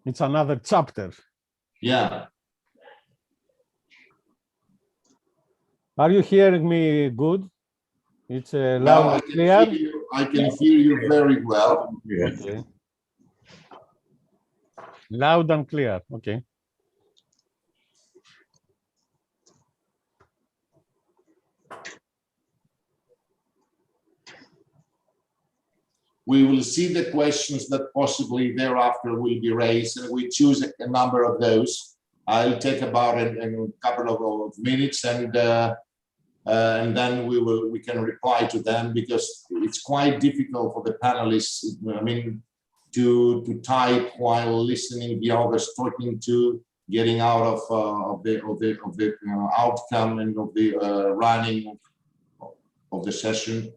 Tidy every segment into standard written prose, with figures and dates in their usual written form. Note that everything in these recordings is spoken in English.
It's another chapter. Yeah. Are you hearing me good? It's Now loud I and can clear. hear you. I can hear you very well. Okay. Loud and clear. Okay. We will see the questions that possibly thereafter will be raised, and we choose a number of those. I'll take about a couple of minutes, and then we can reply to them, because it's quite difficult for the panelists, I mean, to type while listening the others talking, to getting out of the outcome and of the running of the session.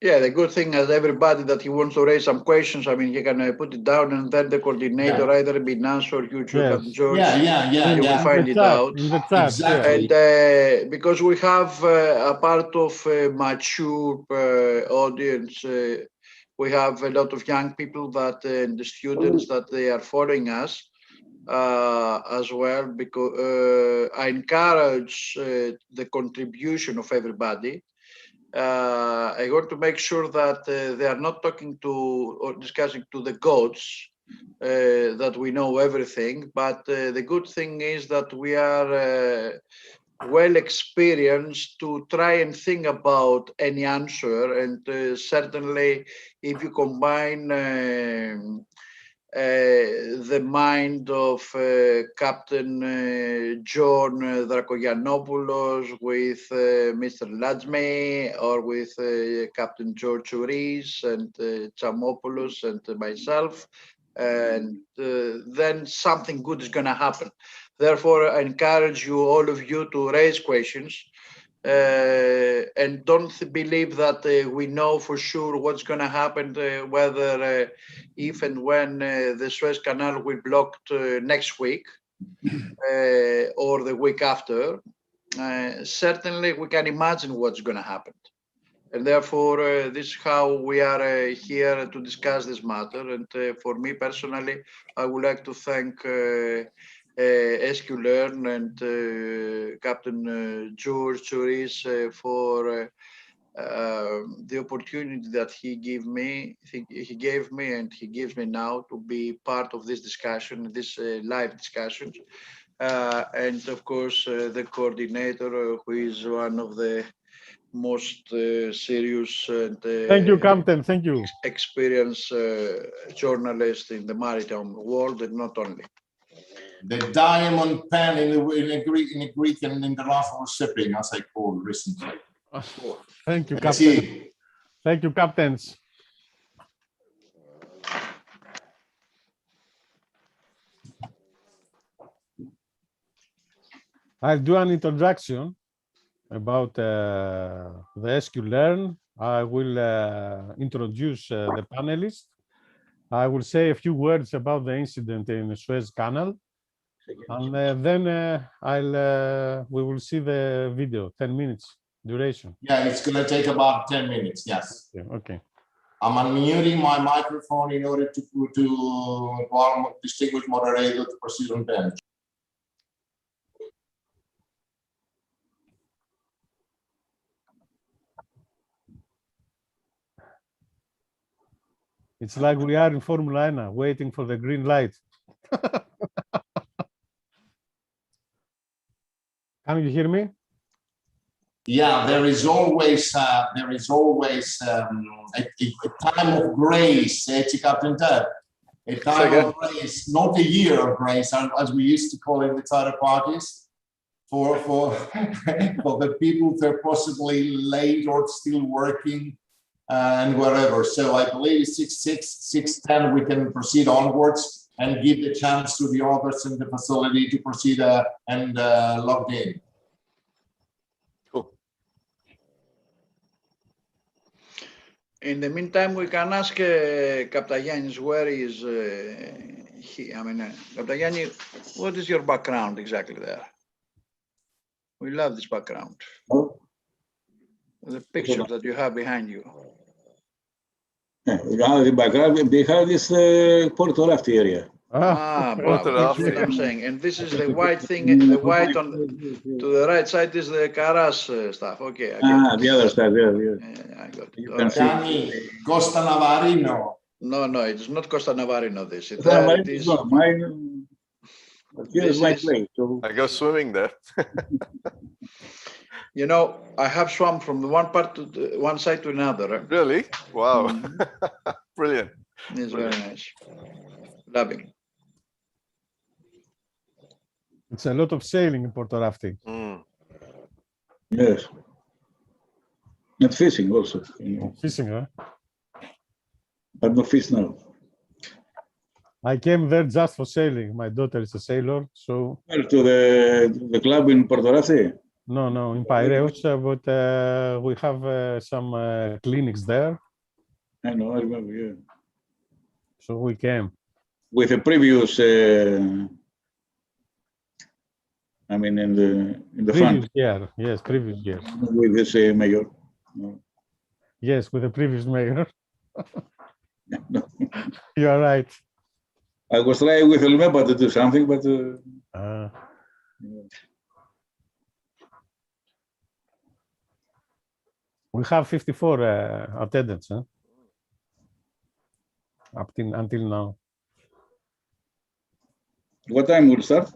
Yeah, the good thing is everybody that he wants to raise some questions, I mean, he can put it down, and then the coordinator either be Nancy or you, George. You will find it out. In the chat, exactly. And because we have a part of a mature audience, we have a lot of young people that and the students that they are following us as well, because I encourage the contribution of everybody. I want to make sure that they are not talking to or discussing to the gods, that we know everything, but the good thing is that we are well experienced to try and think about any answer, and certainly if you combine the mind of Captain John Drakogiannopoulos with Mr. Lajmi, or with Captain George Uris and Chamopoulos and myself, and then something good is going to happen. Therefore, I encourage you, all of you, to raise questions. And don't believe that we know for sure what's going to happen, whether if and when the Suez Canal will be blocked next week or the week after. Certainly, we can imagine what's going to happen. And therefore, this is how we are here to discuss this matter. And for me personally, I would like to thank SQLearn and Captain George Churis for the opportunity that he gave me and he gives me now to be part of this discussion, this live discussion. And of course, the coordinator, who is one of the most serious and thank you, Captain. Thank you. Experienced journalist in the maritime world, and not only. The diamond pen in Greek and in the last of shipping, as I called recently. Thank you, Captain. Thank you, captains. I'll do an introduction about the SQLearn. I will introduce the panelists. I will say a few words about the incident in the Suez Canal, and then we will see the video, 10 minutes duration. Yeah, it's going to take about 10 minutes, yes. Okay. I'm unmuting my microphone in order to our distinguished moderator to proceed on bench. It's like we are in Formula 1, waiting for the green light. Can you hear me? Yeah, there is always a time of grace, Captain Ted. A time of grace, not a year of grace, as we used to call it in the other parties, for for the people that are possibly late or still working and wherever. So I believe 6:10 we can proceed onwards and give the chance to the others in the facility to proceed and log in. In the meantime, we can ask Kaptagiannis, where is he? I mean, Kaptagiannis, what is your background exactly there? We love this background. Oh, The picture that you have behind you. yeah, the background behind this Porto Rafti area. Bravo. That's what I'm saying. And this is the white thing, the white on to the right side is the Karas stuff. Okay. I get it. The other side, yeah. Yeah, I got it. You All can right. see. Gianni, Costa Navarino. No, it's not Costa Navarino. This it, No, it is. mine. Here's This my is- place. So I go swimming there. You know, I have swum from the one part to the one side to another. Really? Wow. Mhm. Brilliant. It's very nice. Loving. It's a lot of sailing in Porto Rafting. Mm. yes, and fishing also, you know, Fishing, huh? but no fish now. I came there just for sailing. My daughter is a sailor, so Well, to the club in Porto Rafti. no, in Piraeus, but we have some clinics there, I know, I remember. Yeah, so we came. with a previous. I mean, in the Previous front year, yes, previous year. with this mayor. No. Yes, with the previous mayor. No. You are right. I was trying with Elmeba to do something, but We have 54 attendants, huh? Until now. what time will start?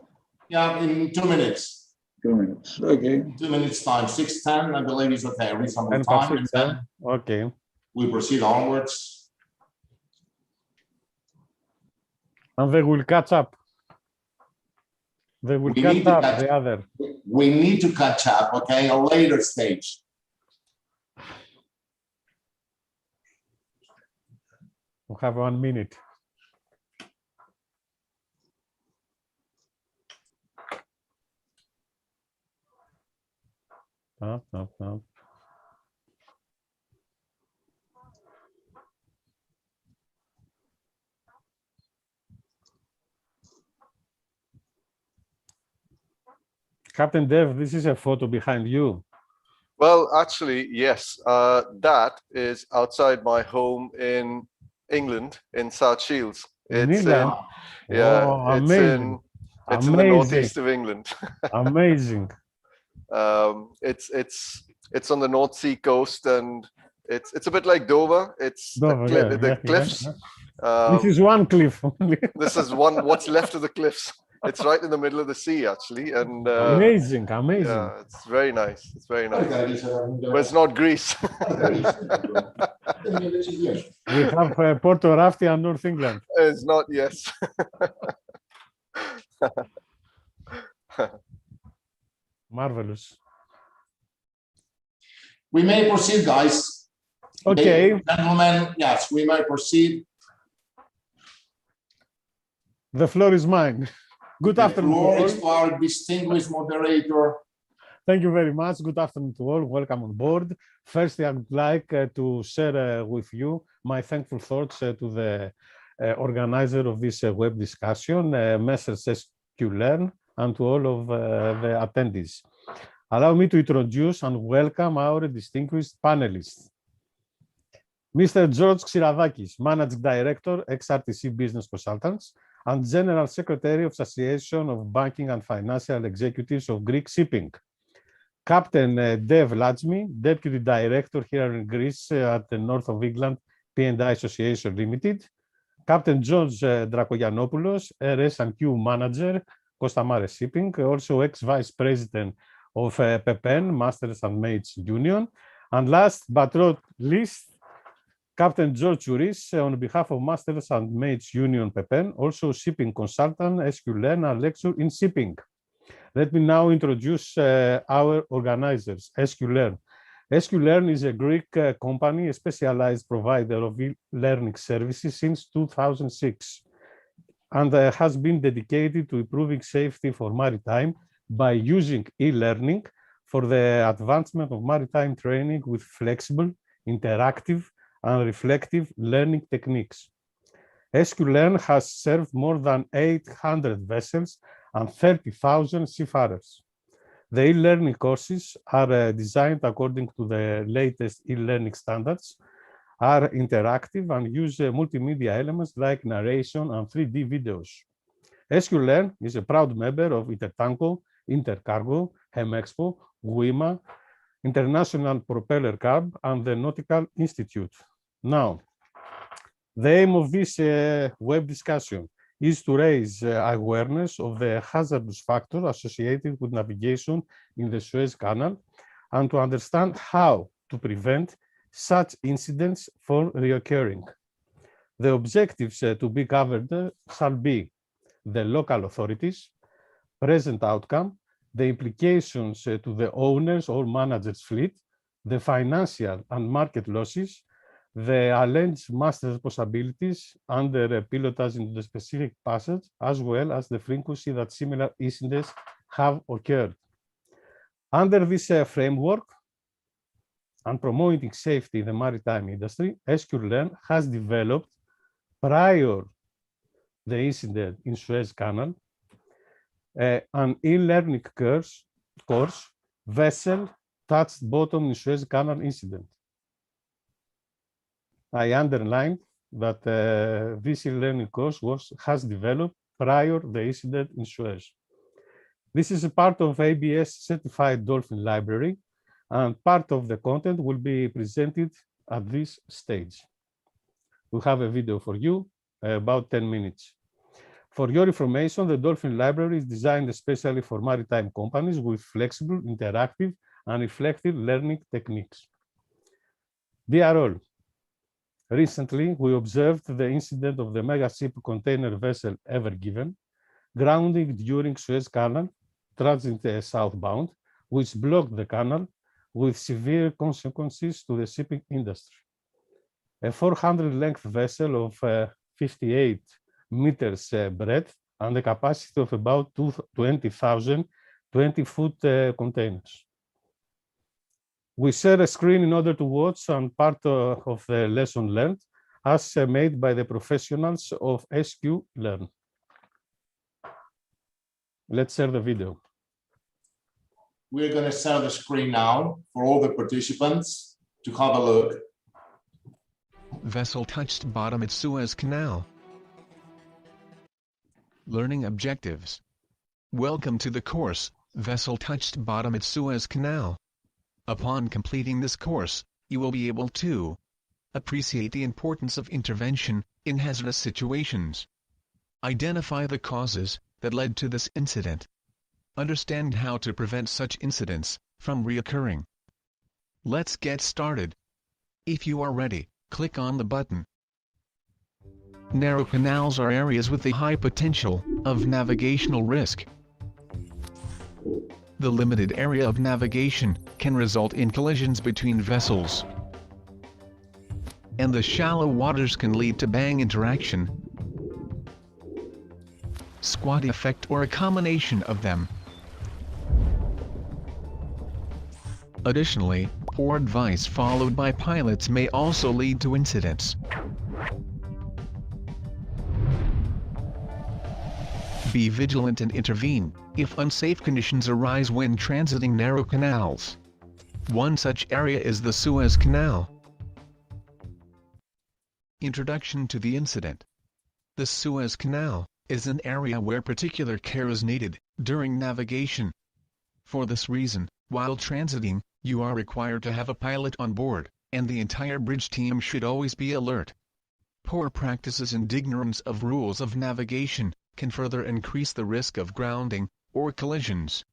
Yeah, in 2 minutes. 2 minutes. Okay. 2 minutes time, 6:10, I believe is okay, reasonable 10 time, past and 6, huh? then Okay. we proceed onwards. And they will catch up. They will We catch need to up catch- the other. We need to catch up, okay, a later stage. We have 1 minute. No. Captain Dev, this is a photo behind you. Well, actually, yes. That is outside my home in England, in South Shields. In It's England? yeah, Oh, it's amazing. it's in the northeast of England. Amazing. It's on the North Sea coast, and it's a bit like Dover. It's Dover, the yeah, cliffs. This is one cliff only. This is what's left of the cliffs. It's right in the middle of the sea, actually, and Amazing. yeah, it's very nice. It's very nice, but But it's not Greece. We have Porto Rafti and North England. It's not. Yes. Marvelous. We may proceed, guys. Okay, Gentlemen, yes, we may proceed. the floor is mine. Good The afternoon to floor all. is to our distinguished moderator. Thank you very much. Good afternoon to all. Welcome on board. Firstly, I would like to share with you my thankful thoughts to the organizer of this web discussion, Messrs. SQLearn, and to all of the attendees. Allow me to introduce and welcome our distinguished panelists. Mr. George Xiradakis, Managing Director, XRTC Business Consultants, and General Secretary of Association of Banking and Financial Executives of Greek Shipping. Captain Dev Lajmi, Deputy Director here in Greece at the North of England P&I Association Limited. Captain George Drakogiannopoulos, RS&Q Manager, Costa Mare Shipping, also ex-Vice President of PEPEN, Masters and Mates Union. And last but not least, Captain George Chouris, on behalf of Masters and Mates Union PEPEN, also shipping consultant, SQLearn, and lecturer in shipping. Let me now introduce our organizers, SQLearn. SQLearn is a Greek company, a specialized provider of e-learning services since 2006, and has been dedicated to improving safety for maritime by using e-learning for the advancement of maritime training with flexible, interactive, and reflective learning techniques. SQLearn has served more than 800 vessels and 30,000 seafarers. The e-learning courses are designed according to the latest e-learning standards, are interactive and use multimedia elements like narration and 3D videos. SQLearn is a proud member of Intertanko, Intercargo, Hemexpo, WIMA, International Propeller Club, and the Nautical Institute. Now, the aim of this web discussion is to raise awareness of the hazardous factors associated with navigation in the Suez Canal and to understand how to prevent such incidents from reoccurring. The objectives to be covered shall be the local authorities, present outcome, the implications to the owners or managers' fleet, the financial and market losses, the alleged master responsibilities under pilotage into the specific passage, as well as the frequency that similar incidents have occurred. Under this framework and promoting safety in the maritime industry, SQLearn has developed, prior the incident in Suez Canal, an e-learning course, Vessel Touched Bottom in Suez Canal Incident. I underlined that this e-learning course has developed prior the incident in Suez. This is a part of ABS certified dolphin library, and part of the content will be presented at this stage. We have a video for you, about 10 minutes. For your information, the Dolphin Library is designed especially for maritime companies with flexible, interactive, and reflective learning techniques. Dear all, recently we observed the incident of the mega ship container vessel Ever Given, grounding during Suez Canal, transit southbound, which blocked the canal with severe consequences to the shipping industry. A 400-length vessel of 58 meters breadth and a capacity of about 20,000 20-foot containers. We share a screen in order to watch and part of the lesson learned as made by the professionals of SQLearn. Let's share the video. We're going to share the screen now for all the participants to have a look. Vessel touched bottom at Suez Canal. Learning objectives. Welcome to the course, Vessel touched bottom at Suez Canal. Upon completing this course, you will be able to appreciate the importance of intervention in hazardous situations, identify the causes that led to this incident, understand how to prevent such incidents from reoccurring. Let's get started. If you are ready, click on the button. Narrow canals are areas with a high potential of navigational risk. The limited area of navigation can result in collisions between vessels, and the shallow waters can lead to bang interaction, squat effect, or a combination of them. Additionally, poor advice followed by pilots may also lead to incidents. Be vigilant and intervene if unsafe conditions arise when transiting narrow canals. One such area is the Suez Canal. Introduction to the incident. The Suez Canal is an area where particular care is needed during navigation. For this reason, while transiting, you are required to have a pilot on board, and the entire bridge team should always be alert. Poor practices and ignorance of rules of navigation can further increase the risk of grounding or collisions.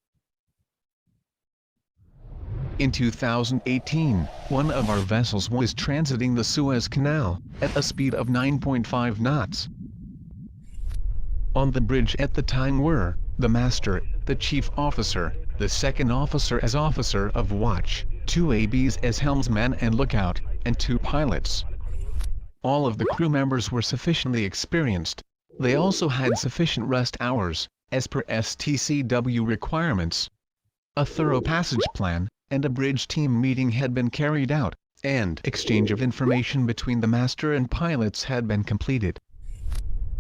In 2018, one of our vessels was transiting the Suez Canal at a speed of 9.5 knots. On the bridge at the time were the master, the chief officer, the second officer as officer of watch, 2 ABs as helmsman and lookout, and 2 pilots. All of the crew members were sufficiently experienced. They also had sufficient rest hours, as per STCW requirements. A thorough passage plan and a bridge team meeting had been carried out, and exchange of information between the master and pilots had been completed.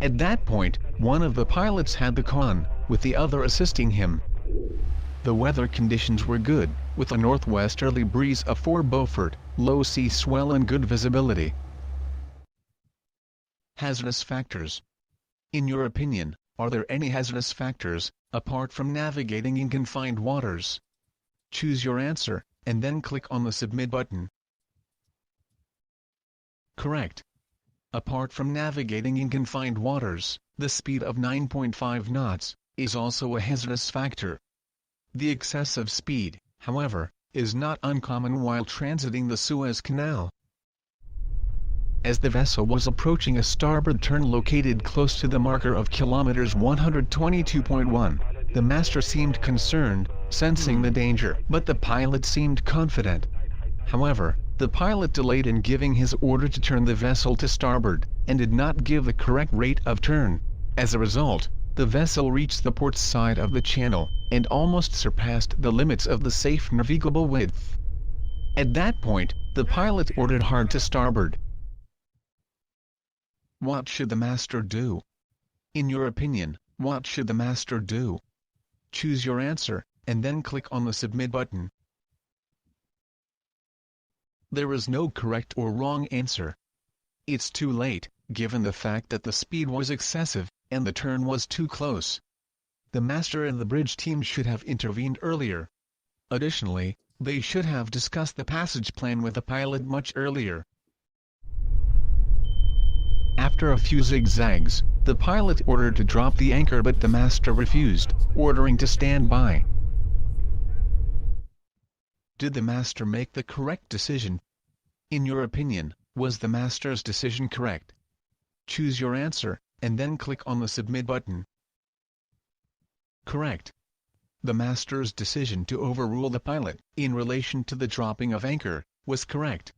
At that point, one of the pilots had the con, with the other assisting him. The weather conditions were good, with a northwesterly breeze of 4 Beaufort, low sea swell and good visibility. Hazardous factors. In your opinion, are there any hazardous factors, apart from navigating in confined waters? Choose your answer, and then click on the Submit button. Correct. Apart from navigating in confined waters, the speed of 9.5 knots is also a hazardous factor. The excessive speed, however, is not uncommon while transiting the Suez Canal. As the vessel was approaching a starboard turn located close to the marker of kilometers 122.1, the master seemed concerned, sensing the danger, but the pilot seemed confident. However, the pilot delayed in giving his order to turn the vessel to starboard, and did not give the correct rate of turn. As a result, the vessel reached the port side of the channel, and almost surpassed the limits of the safe navigable width. At that point, the pilot ordered hard to starboard. What should the master do? In your opinion, what should the master do? Choose your answer, and then click on the Submit button. There is no correct or wrong answer. It's too late, given the fact that the speed was excessive, and the turn was too close. The master and the bridge team should have intervened earlier. Additionally, they should have discussed the passage plan with the pilot much earlier. After a few zigzags, the pilot ordered to drop the anchor, but the master refused, ordering to stand by. Did the master make the correct decision? In your opinion, was the master's decision correct? Choose your answer, and then click on the Submit button. Correct. The master's decision to overrule the pilot, in relation to the dropping of anchor, was correct.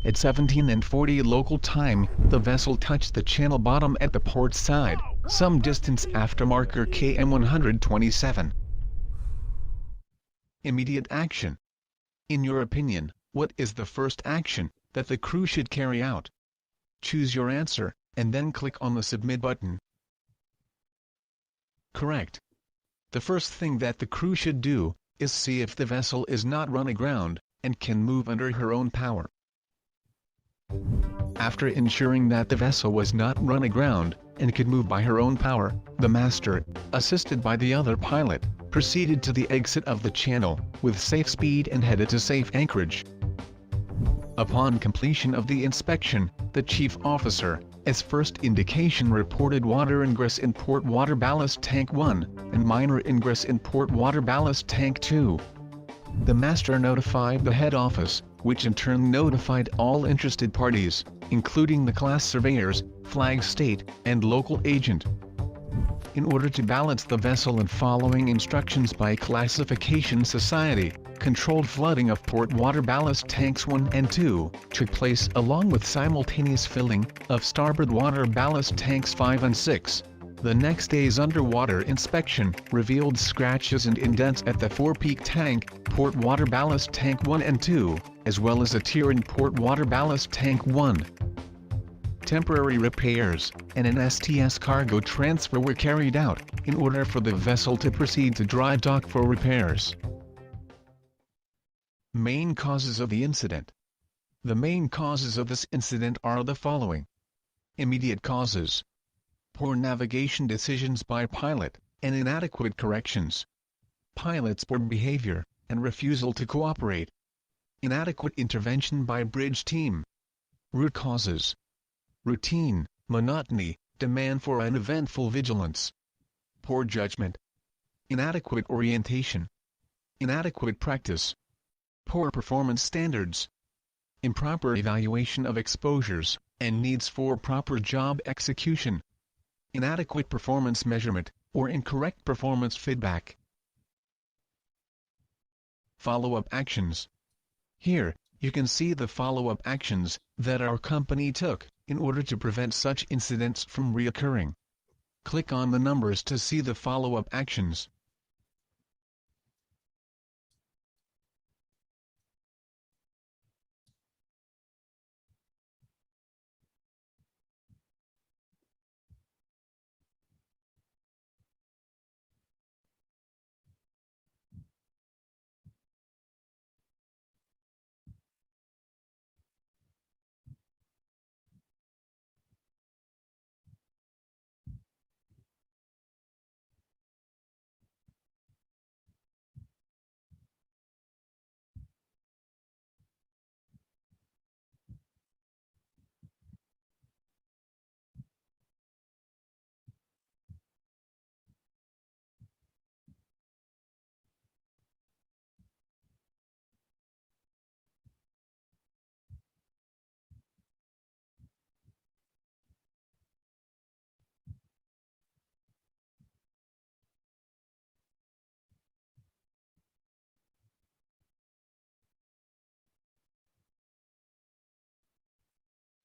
At 17:40 local time, the vessel touched the channel bottom at the port side, some distance after marker KM 127. Immediate action. In your opinion, what is the first action that the crew should carry out? Choose your answer, and then click on the Submit button. Correct. The first thing that the crew should do is see if the vessel is not run aground and can move under her own power. After ensuring that the vessel was not run aground and could move by her own power, the master, assisted by the other pilot, proceeded to the exit of the channel with safe speed and headed to safe anchorage. Upon completion of the inspection, the chief officer, as first indication, reported water ingress in port water ballast tank 1, and minor ingress in port water ballast tank 2. The master notified the head office, which in turn notified all interested parties, including the class surveyors, flag state, and local agent. In order to balance the vessel and following instructions by Classification Society, controlled flooding of port water ballast tanks 1 and 2 took place, along with simultaneous filling of starboard water ballast tanks 5 and 6. The next day's underwater inspection revealed scratches and indents at the forepeak tank, port water ballast tank 1 and 2, as well as a tear in port water ballast tank 1. Temporary repairs and an STS cargo transfer were carried out in order for the vessel to proceed to dry dock for repairs. Main causes of the incident. The main causes of this incident are the following. Immediate causes: poor navigation decisions by pilot, and inadequate corrections. Pilot's poor behavior, and refusal to cooperate. Inadequate intervention by bridge team. Root causes: routine, monotony, demand for uneventful vigilance. Poor judgment. Inadequate orientation. Inadequate practice. Poor performance standards. Improper evaluation of exposures, and needs for proper job execution. Inadequate performance measurement, or incorrect performance feedback. Follow-up actions. Here, you can see the follow-up actions that our company took in order to prevent such incidents from reoccurring. Click on the numbers to see the follow-up actions.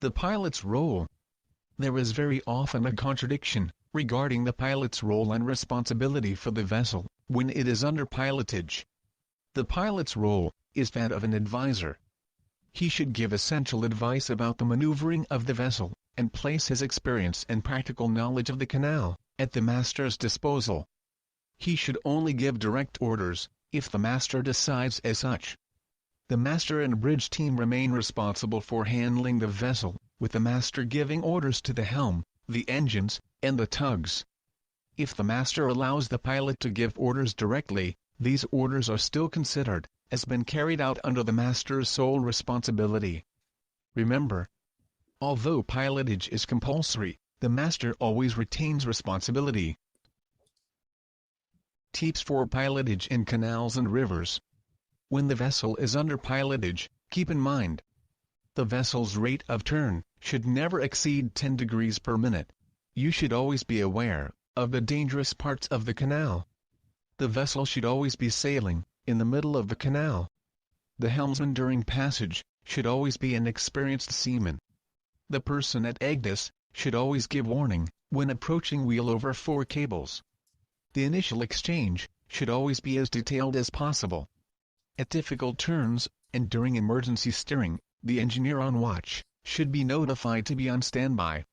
The pilot's role. There is very often a contradiction regarding the pilot's role and responsibility for the vessel when it is under pilotage. The pilot's role is that of an advisor. He should give essential advice about the maneuvering of the vessel, and place his experience and practical knowledge of the canal at the master's disposal. He should only give direct orders if the master decides as such. The master and bridge team remain responsible for handling the vessel, with the master giving orders to the helm, the engines, and the tugs. If the master allows the pilot to give orders directly, these orders are still considered as been carried out under the master's sole responsibility. Remember, although pilotage is compulsory, the master always retains responsibility. Tips for pilotage in canals and rivers. When the vessel is under pilotage, keep in mind, the vessel's rate of turn should never exceed 10 degrees per minute. You should always be aware of the dangerous parts of the canal. The vessel should always be sailing in the middle of the canal. The helmsman during passage should always be an experienced seaman. The person at Agnes should always give warning when approaching wheel over fore cables. The initial exchange should always be as detailed as possible. At difficult turns, and during emergency steering, the engineer on watch should be notified to be on standby.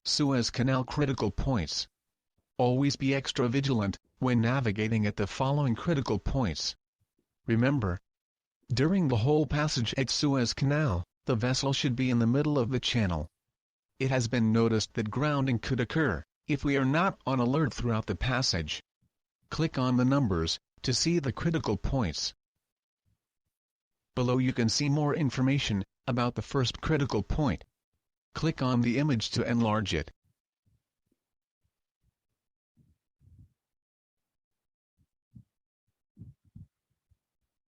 Suez Canal critical points. Always be extra vigilant when navigating at the following critical points. Remember, during the whole passage at Suez Canal, the vessel should be in the middle of the channel. It has been noticed that grounding could occur if we are not on alert throughout the passage. Click on the numbers to see the critical points. Below you can see more information about the first critical point. Click on the image to enlarge it.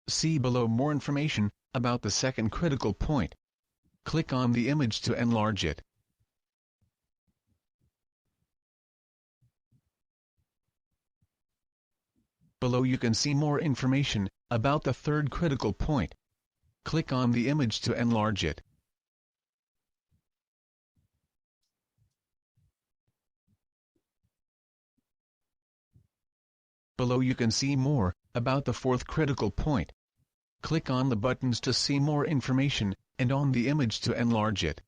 See below more information about the second critical point. Click on the image to enlarge it. Below you can see more information about the third critical point. Click on the image to enlarge it. Below you can see more about the fourth critical point. Click on the buttons to see more information and on the image to enlarge it.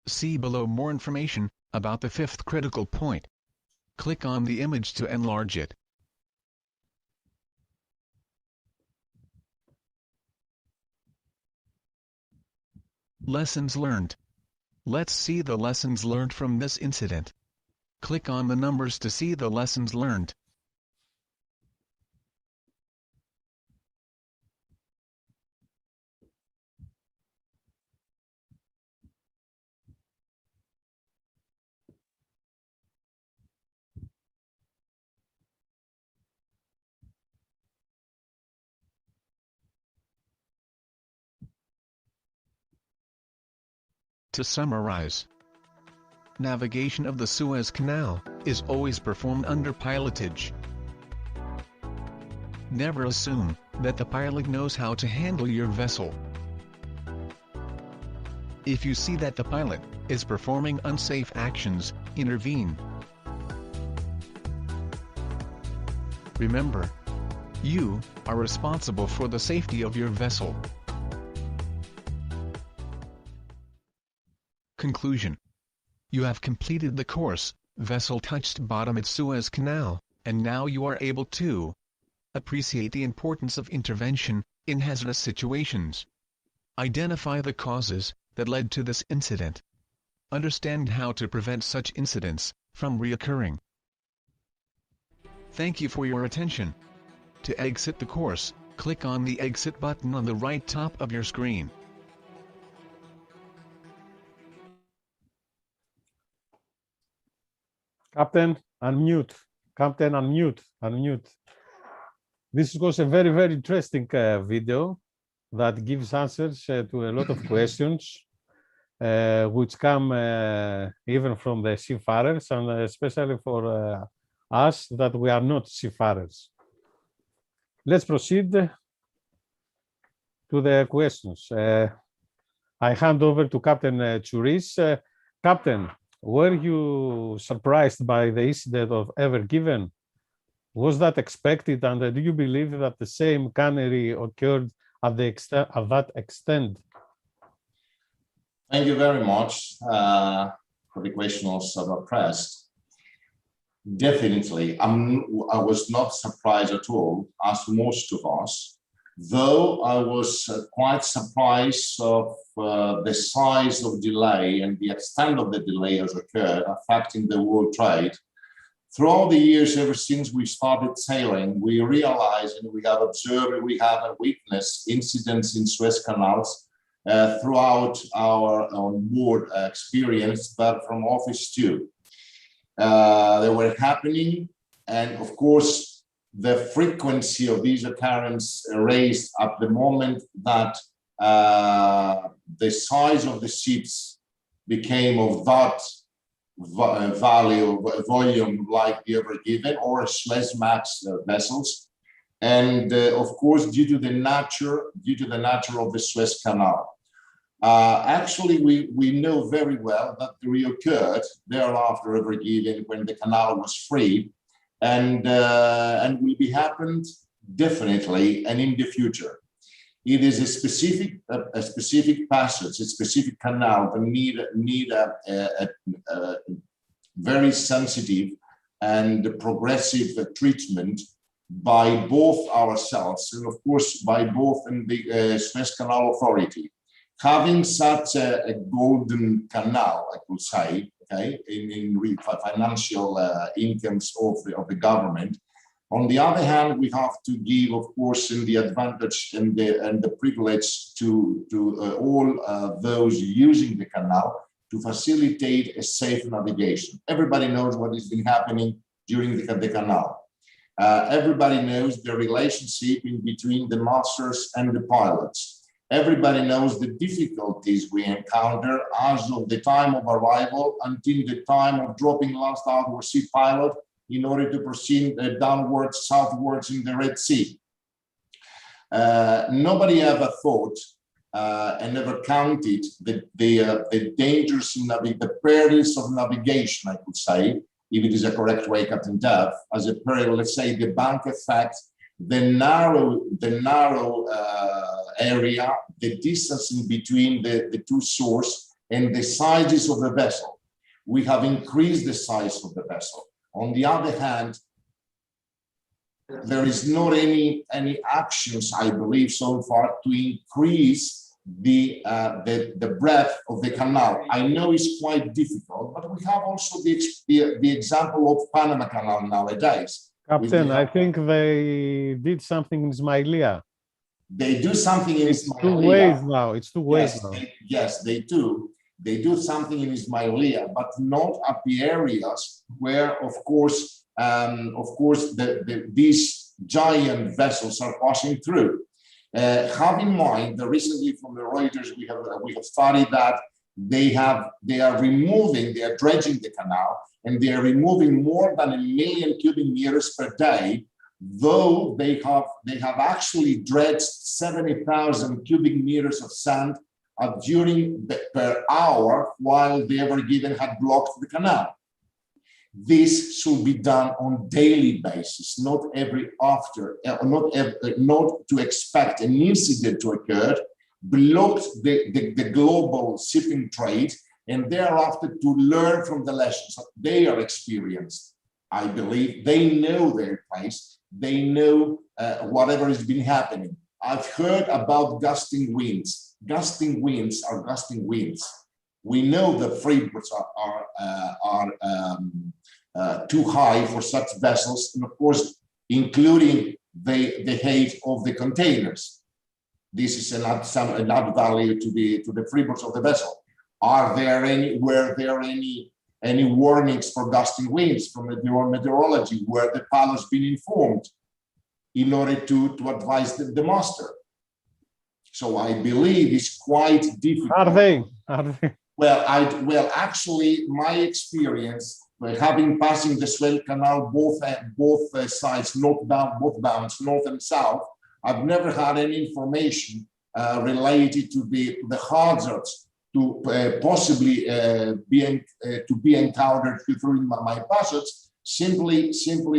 See below more information about the fifth critical point. Click on the image to enlarge it. Lessons learned. Let's see the lessons learned from this incident. Click on the numbers to see the lessons learned. To summarize, navigation of the Suez Canal is always performed under pilotage. Never assume that the pilot knows how to handle your vessel. If you see that the pilot is performing unsafe actions, intervene. Remember, you are responsible for the safety of your vessel. Conclusion. You have completed the course, vessel touched bottom at Suez Canal, and now you are able to appreciate the importance of intervention in hazardous situations. Identify the causes that led to this incident. Understand how to prevent such incidents from reoccurring. Thank you for your attention. To exit the course, click on the exit button on the right top of your screen. Captain, unmute. Captain, unmute. Unmute. This was a very, very interesting video that gives answers to a lot of questions, which come even from the seafarers, and especially for us that we are not seafarers. Let's proceed to the questions. I hand over to Captain Chouris. Captain, were you surprised by the incident of Ever Given? Was that expected, and do you believe that the same cannery occurred at that extent? Thank you very much for the question also pressed. Definitely, I was not surprised at all, as most of us, though I was quite surprised of the size of delay and the extent of the delay has occurred, affecting the world trade. Throughout the years, ever since we started sailing, we realized and we have observed, we have witnessed incidents in Suez Canals throughout our on-board experience, but from office too. They were happening, and of course, the frequency of these occurrences raised at the moment that the size of the ships became of that volume like the Ever Given or Suezmax vessels, and of course due to the nature of the Suez Canal. Actually, we know very well that they reoccurred thereafter Ever Given when the canal was free, and will be happened definitely and in the future. It is a specific passage, a specific canal that need a very sensitive and progressive treatment by both ourselves and of course by both in the Suez Canal Authority. Having such a golden canal, I could say, okay, in financial incomes of the government. On the other hand, we have to give, of course, in the advantage and the privilege to all those using the canal to facilitate a safe navigation. Everybody knows what has been happening during the canal. Everybody knows the relationship in between the masters and the pilots. Everybody knows the difficulties we encounter as of the time of arrival until the time of dropping last out our sea pilot in order to proceed downwards, southwards in the Red Sea. Nobody ever thought and never counted the dangers, the perils of navigation, I could say, if it is a correct way, Captain Dev, as a peril, let's say the bank effect, the narrow area, the distance in between the two shores and the sizes of the vessel. We have increased the size of the vessel. On the other hand, there is not any actions, I believe, so far to increase the breadth of the canal. I know it's quite difficult, but we have also the example of Panama Canal nowadays. Captain, I think they did something in Ismailia. They do something in Ismailia. It's 2 ways now. It's 2 ways now. Yes, they do. They do something in Ismailia, but not at the areas where, of course, these giant vessels are passing through. Have in mind that recently from the Reuters we have studied that they are dredging the canal, and they are removing more than 1 million cubic meters per day, though they have actually dredged 70,000 cubic meters of sand per hour while the Ever Given had blocked the canal. This should be done on daily basis, not to expect an incident to occur, blocked the global shipping trade, and thereafter to learn from the lessons that they are experienced. I believe they know their place, they know whatever has been happening. I've heard about gusting winds. Gusting winds are gusting winds. We know the freeboards are too high for such vessels, and of course, including the height of the containers. This is another value to the freeboards of the vessel. Were there any warnings for gusting winds from the meteorology? Were the pilots been informed in order to advise the master? So I believe it's quite difficult. Are they? Well, actually, my experience, passing the Suez Canal, both sides, both north and south, I've never had any information related to the hazards to possibly be encountered during my passage. Simply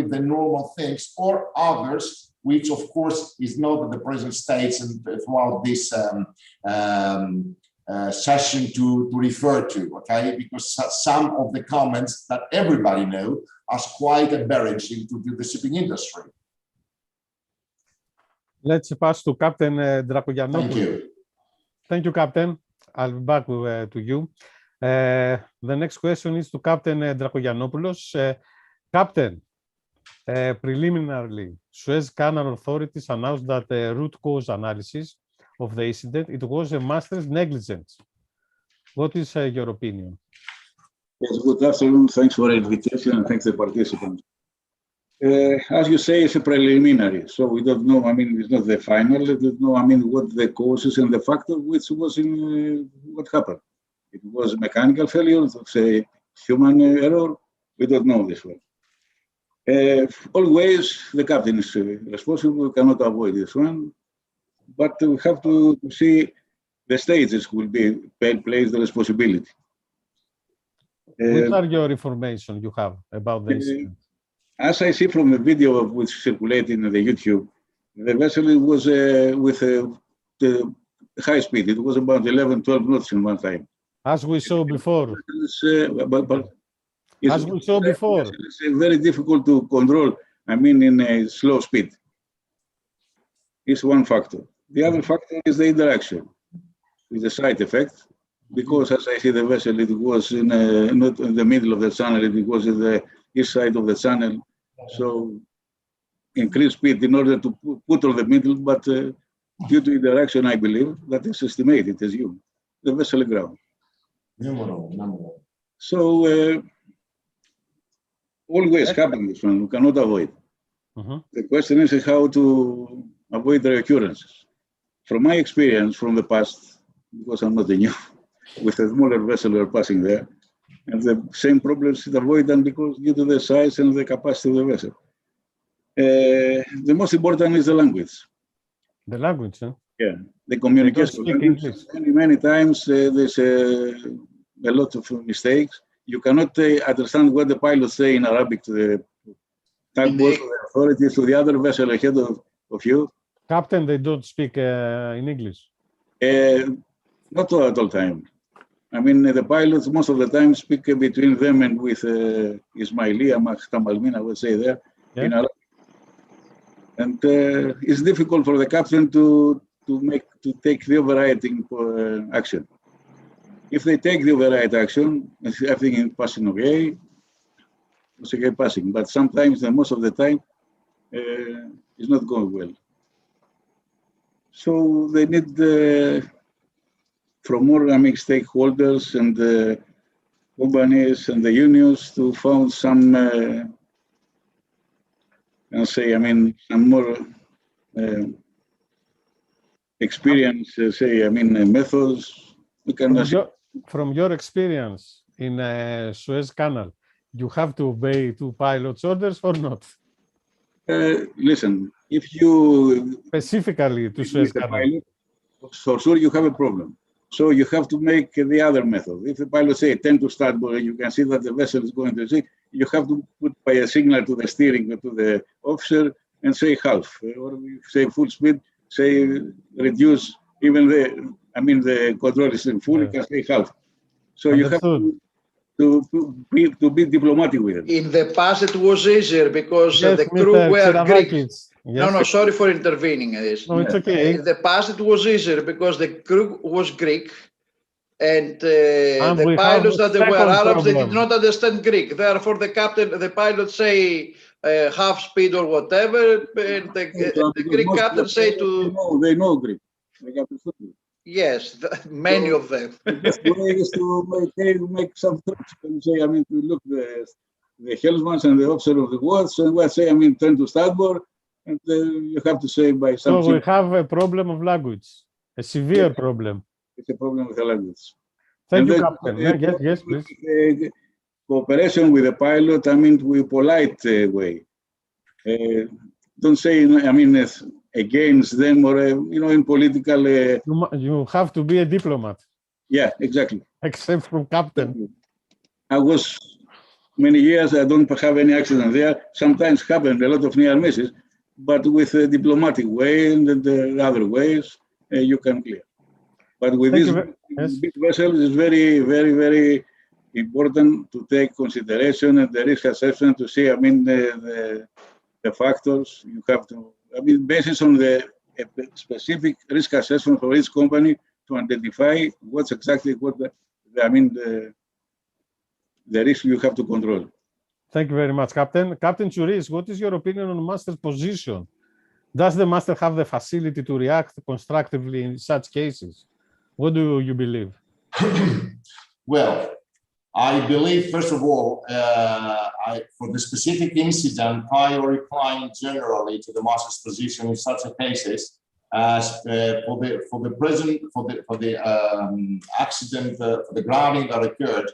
the normal things, or others, which of course is not at the present stage and throughout this session to refer to, okay? Because some of the comments that everybody knows are quite embarrassing to the shipping industry. Let's pass to Captain Drakogiannopoulos. Thank you. Thank you, Captain. I'll be back to you. The next question is to Captain Drakogiannopoulos. Captain, preliminarily, Suez Canal authorities announced that the root cause analysis of the incident, it was a master's negligence. What is your opinion? Yes, good afternoon. Thanks for the invitation and thanks to the participants. As you say, it's a preliminary, so we don't know. I mean, it's not the final. We don't know. I mean, what the causes and the factor which was in what happened. It was mechanical failure, say human error. We don't know this one. Always the captain is responsible. We cannot avoid this one, but we have to see the stages will be place the responsibility. What are your information you have about the incident? As I see from the video which circulated in the YouTube, the vessel was with the high speed. It was about 11, 12 knots in one time. As we saw before. As we saw before. It's very difficult to control, I mean, in a slow speed. It's one factor. The other factor is the interaction with the side effect, because as I see the vessel, it was in not in the middle of the channel, it was in the east side of the channel. So increase speed in order to put on the middle, but due to interaction, I believe that is estimated as you, the vessel ground. So always happen this one, we cannot avoid. The question is how to avoid the recurrences. From my experience from the past, because I'm not a new, with a smaller vessel we're passing there, and the same problems is avoided because due to the size and the capacity of the vessel. The most important is the language. The language, huh? Yeah, the communication. Many times there's a lot of mistakes. You cannot understand what the pilots say in Arabic to the tugboat, to the authorities, to the other vessel ahead of you. Captain, they don't speak in English? Not at all time. I mean, the pilots most of the time speak between them and with Ismaili, Tamalmin, I would say there, in Arabic. And it's difficult for the captain to take the overriding action. If they take the override action, everything is passing okay, it's okay passing. But sometimes, most of the time, it's not going well. So they need from more stakeholders and the companies and the unions to find some, some more experience, methods. We can from your experience in Suez Canal, you have to obey two pilots' orders or not? Listen, if you specifically to Suez Canal, pilot, for sure you have a problem. So you have to make the other method. If the pilot say 10 to start, but you can see that the vessel is going to sink, you have to put by a signal to the steering to the officer and say half, or say full speed, say reduce even the control is in full, you can say half. So you have to be diplomatic with it. In the past, it was easier because the crew were Greek. Yes. No, sorry for intervening in this. No, it's okay. In the past, it was easier because the crew was Greek, and And we the have pilots a that they were second Arabs, they did problem. not understand Greek. Therefore, the pilot say half speed or whatever, and the Greek captain say to they know Greek. They have to speak Greek. yes, many of them. The best way is to make some trips and say, I mean, to look the helmsman and the officer of the watch, and we'll say, I mean, turn to starboard, and you have to say by some. So we have a problem of language, a severe problem. It's a problem with the language. Thank you, then, Captain. Yes, please. Cooperation with the pilot, I mean, with polite way. Don't say, I mean, against them or, in political. You have to be a diplomat. Yeah, exactly. Except from Captain. I was many years, I don't have any accident there. Sometimes happened a lot of near misses, but with a diplomatic way and the other ways, you can clear. But with this big vessel, it's very, very, very important to take consideration and the risk assessment to see, I mean, the factors you have to, I mean, based on the specific risk assessment for each company to identify what's exactly what the risk you have to control. Thank you very much, Captain. Captain Chouris, what is your opinion on the master's position? Does the master have the facility to react constructively in such cases? What do you believe? Well, I believe, first of all, for the specific incident, I reply generally to the master's position in such cases as for the accident, for the grounding that occurred.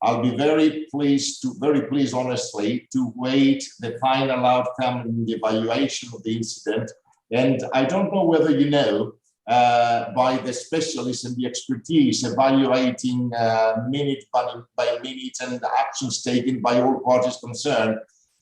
I'll be very pleased, honestly, to wait the final outcome in the evaluation of the incident. And I don't know whether you know, by the specialists and the expertise evaluating minute by minute and the actions taken by all parties concerned.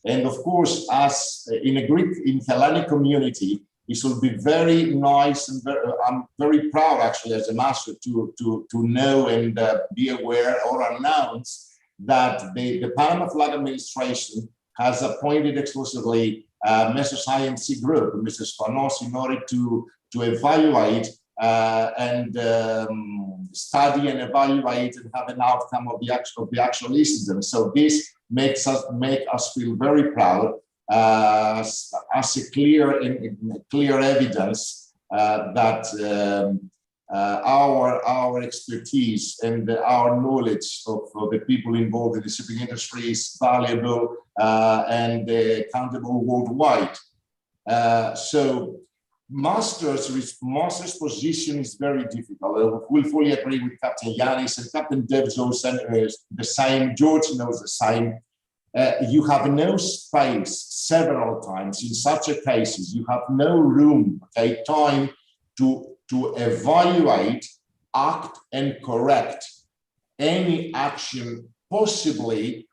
And of course, as in a Greek, in Hellenic community, it will be very nice and I'm very proud actually as a master to know and be aware or announce that the Panama Flag Administration has appointed exclusively Messrs. IMC Group, Mr. Spanos, in order to evaluate and study and evaluate and have an outcome of the actual incident. So this make us feel very proud as a clear evidence that our expertise and our knowledge of the people involved in the shipping industry is valuable and accountable worldwide. So master's position is very difficult. We fully agree with Captain Yanis, and Captain Dev knows the same, George knows the same. You have no space several times in such a cases. You have no room, okay, time to evaluate, act, and correct any action possibly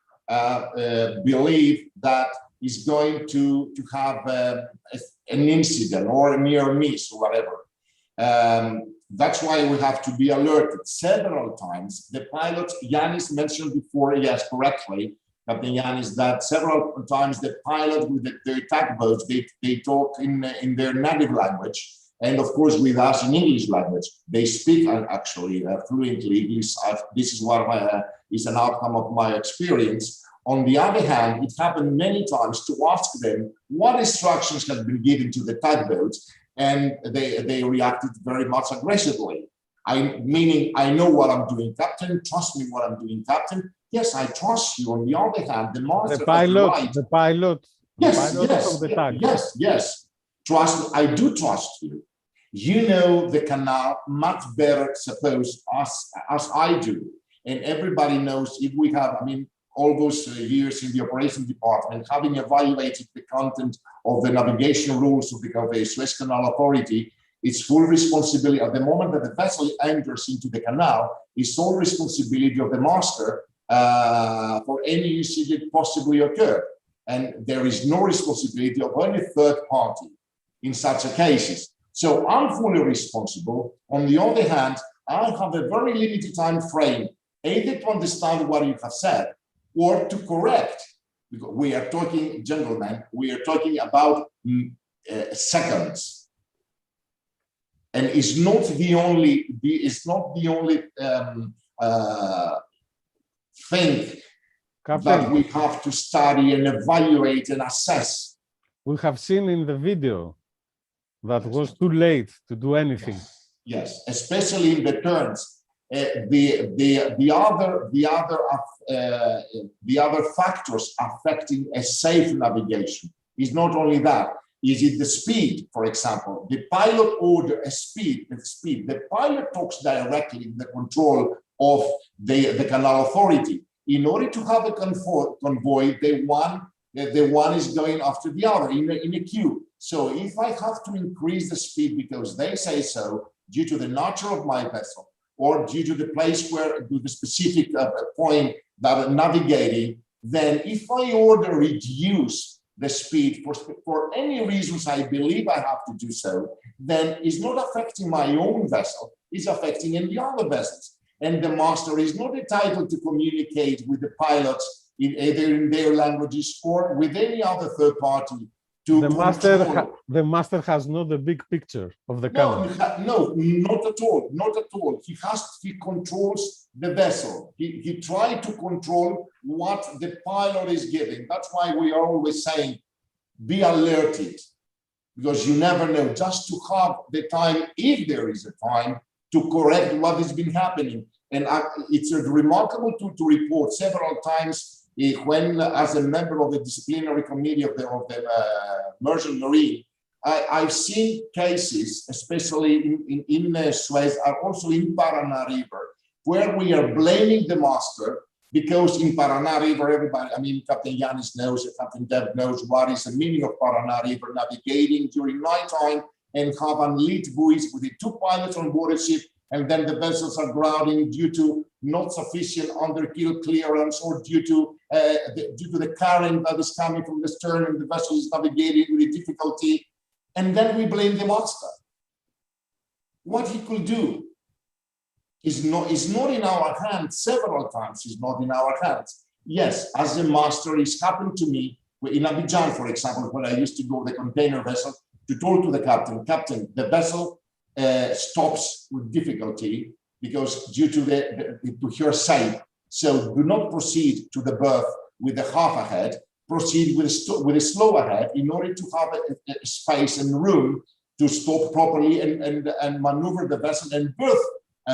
believe that is going to have an incident or a near miss or whatever. That's why we have to be alerted several times. The pilot, Yanis mentioned before, yes, correctly, Captain Yanis, that several times the pilot with their tugboats, they talk in their native language, and of course with us in English language. They speak actually fluently English. This is what is an outcome of my experience. On the other hand, it happened many times to ask them what instructions had been given to the tugboats, and they reacted very much aggressively. Meaning, I know what I'm doing, Captain. Trust me what I'm doing, Captain. Yes, I trust you. On the other hand, the master, the pilot. Yes. Trust. I do trust you. You know the canal much better, suppose, as I do, and everybody knows. If we have, all those years in the operations department, having evaluated the content of the navigation rules of the Suez Canal Authority, it's full responsibility at the moment that the vessel enters into the canal, it's sole responsibility of the master for any incident possibly occur. And there is no responsibility of any third party in such cases. So I'm fully responsible. On the other hand, I have a very limited time frame, either to understand what you have said or to correct. Because we are talking, gentlemen, we are talking about seconds, and is not the only thing that we have to study and evaluate and assess. We have seen in the video that was too late to do anything. Yes, especially in the turns. The other factors affecting a safe navigation is not only that. Is it the speed, for example? The pilot order a speed. The pilot talks directly with the control of the canal authority. In order to have a convoy, the one is going after the other in a queue. So if I have to increase the speed because they say so, due to the nature of my vessel, or due to the place where, to the specific point that I'm navigating, then if I order reduce the speed for any reasons I believe I have to do so, then it's not affecting my own vessel, it's affecting any other vessels. And the master is not entitled to communicate with the pilots either in their languages or with any other third party. The master has not the big picture of the canal. No, not at all. Not at all. He controls the vessel. He tried to control what the pilot is giving. That's why we are always saying, be alerted, because you never know. Just to have the time, if there is a time, to correct what has been happening. And it's remarkable to report several times. When, as a member of the disciplinary committee of the Merchant Marine, I've seen cases, especially in Suez, and also in Paraná River, where we are blaming the master because in Paraná River, everybody, I mean, Captain Yanis knows, Captain Deb knows what is the meaning of Paraná River, navigating during nighttime and have unlit buoys with the 2 pilots on board a ship, and then the vessels are grounding due to not sufficient underkeel clearance or due to the current that is coming from the stern and the vessel is navigating with difficulty. And then we blame the master. What he could do is not in our hands. Several times is not in our hands. Yes, as a master, it's happened to me in Abidjan, for example, when I used to go the container vessel, to talk to the captain, the vessel stops with difficulty because due to to her side. So do not proceed to the berth with the half ahead, proceed with a slow ahead in order to have a space and room to stop properly and maneuver the vessel and berth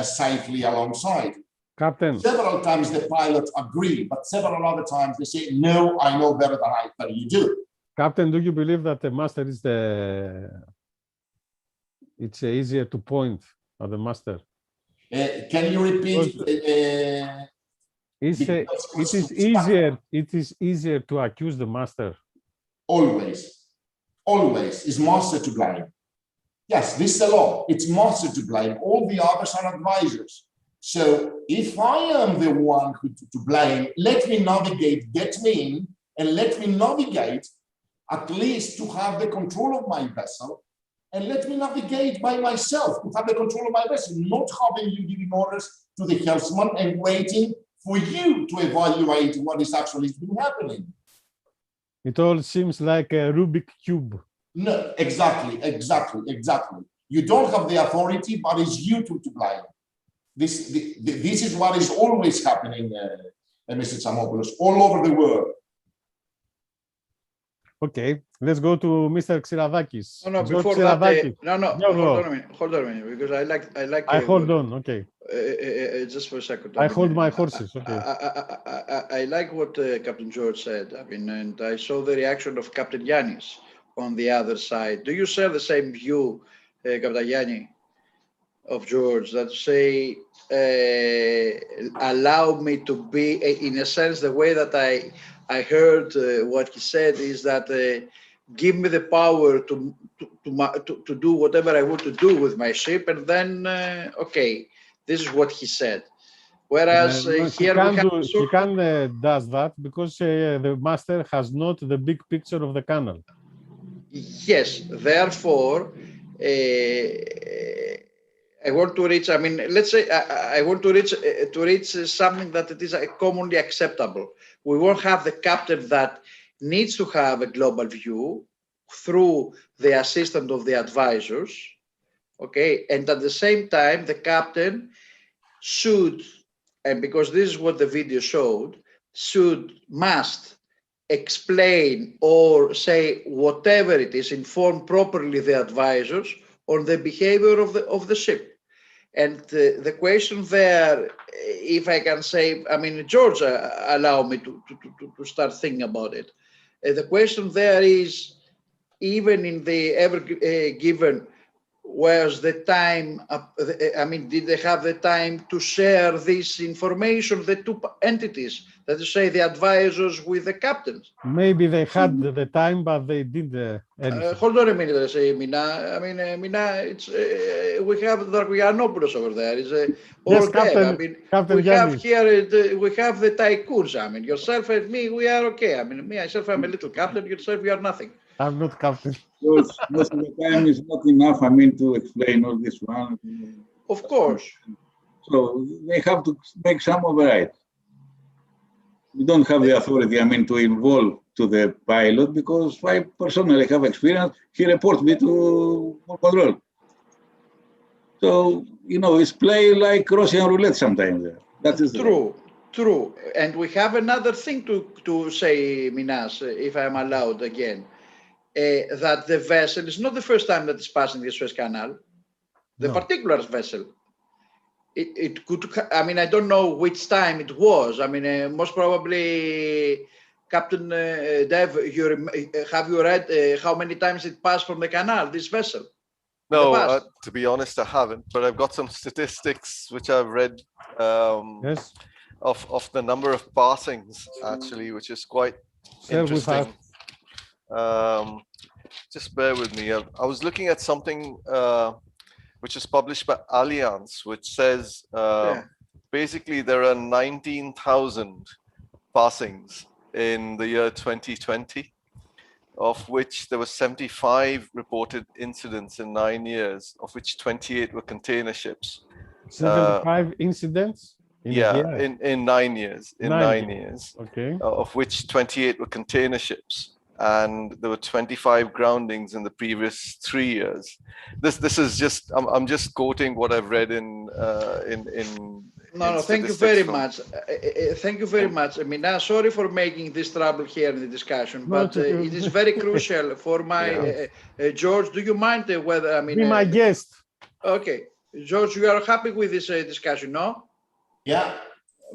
safely alongside. Captain. Several times the pilots agree, but several other times they say, no, I know better than you do. Captain, do you believe that the master is it's easier to point at the master? Can you repeat? It is easier to accuse the master. Always is master to blame. Yes, this is the law. It's master to blame. All the others are advisors. So if I am the one to blame, let me navigate, get me in, and let me navigate at least to have the control of my vessel, and let me navigate by myself to have the control of my vessel, not having you giving orders to the helmsman and waiting for you to evaluate what is actually been happening. It all seems like a Rubik cube. No, exactly. You don't have the authority, but it's you to blame. This is what is always happening, Mr. Tsamopoulos, all over the world. Okay, let's go to Mr. Xiravakis. No, before that, hold on a minute, because I like. I hold on, okay. Just for a second. I hold my horses, okay. I like what Captain George said. I mean, and I saw the reaction of Captain Yanis on the other side. Do you share the same view, Captain Yanni, of George, that say, allow me to be, in a sense, the way that I heard what he said is that give me the power to do whatever I want to do with my ship, and then, okay, this is what he said. Whereas here he does that because the master has not the big picture of the canal. Yes, therefore, I want to reach, I mean, let's say I want to reach something that it is commonly acceptable. We won't have the captain that needs to have a global view, through the assistant of the advisors, okay? And at the same time, the captain should, and because this is what the video showed, must explain or say whatever it is, inform properly the advisors on the behavior of the ship. And the question there, if I can say, I mean, George, allow me to start thinking about it. The question there is, even in the ever given, was the time, I mean, did they have the time to share this information, the two entities, that is say the advisors with the captains? Maybe they had the time, but they did anything. Hold on a minute, I say, Mina. I mean, Mina, it's we have Darkogiannopoulos over there. It's Yes, all Captain, I mean, Captain we Yannis. have here, we have the tycoons. I mean, yourself and me, we are okay. I mean, me, myself, I'm a little captain. Yourself, you are nothing. I'm not captain. Most of the time is not enough, I mean, to explain all this one. Of course. So they have to make some override. We don't have the authority, I mean, to involve to the pilot, because I personally have experience. He reports me to control. So, you know, it's play like Russian roulette sometimes. That is true. True. And we have another thing to say, Minas, if I'm allowed again. That the vessel is not the first time that it's passing the Suez Canal. The particular vessel, it could, I mean, I don't know which time it was. I mean, most probably, Captain Dev, have you read how many times it passed from the canal, this vessel? No, to be honest, I haven't, but I've got some statistics which I've read Yes. of the number of passings, actually, which is quite interesting. Just bear with me. I was looking at something which is published by Allianz, which says basically there are 19,000 passings in the year 2020, of which there were 75 reported incidents in 9 years, of which 28 were container ships. 75 incidents? In 9 years. In 9 years. Okay. Of which 28 were container ships. And there were 25 groundings in the previous 3 years. This is just, I'm just quoting what I've read in No, thank you very much. Thank you very much. I mean, sorry for making this trouble here in the discussion, but it is very crucial for my George. Do you mind whether, I mean, be my guest? Okay, George, you are happy with this discussion, no? Yeah.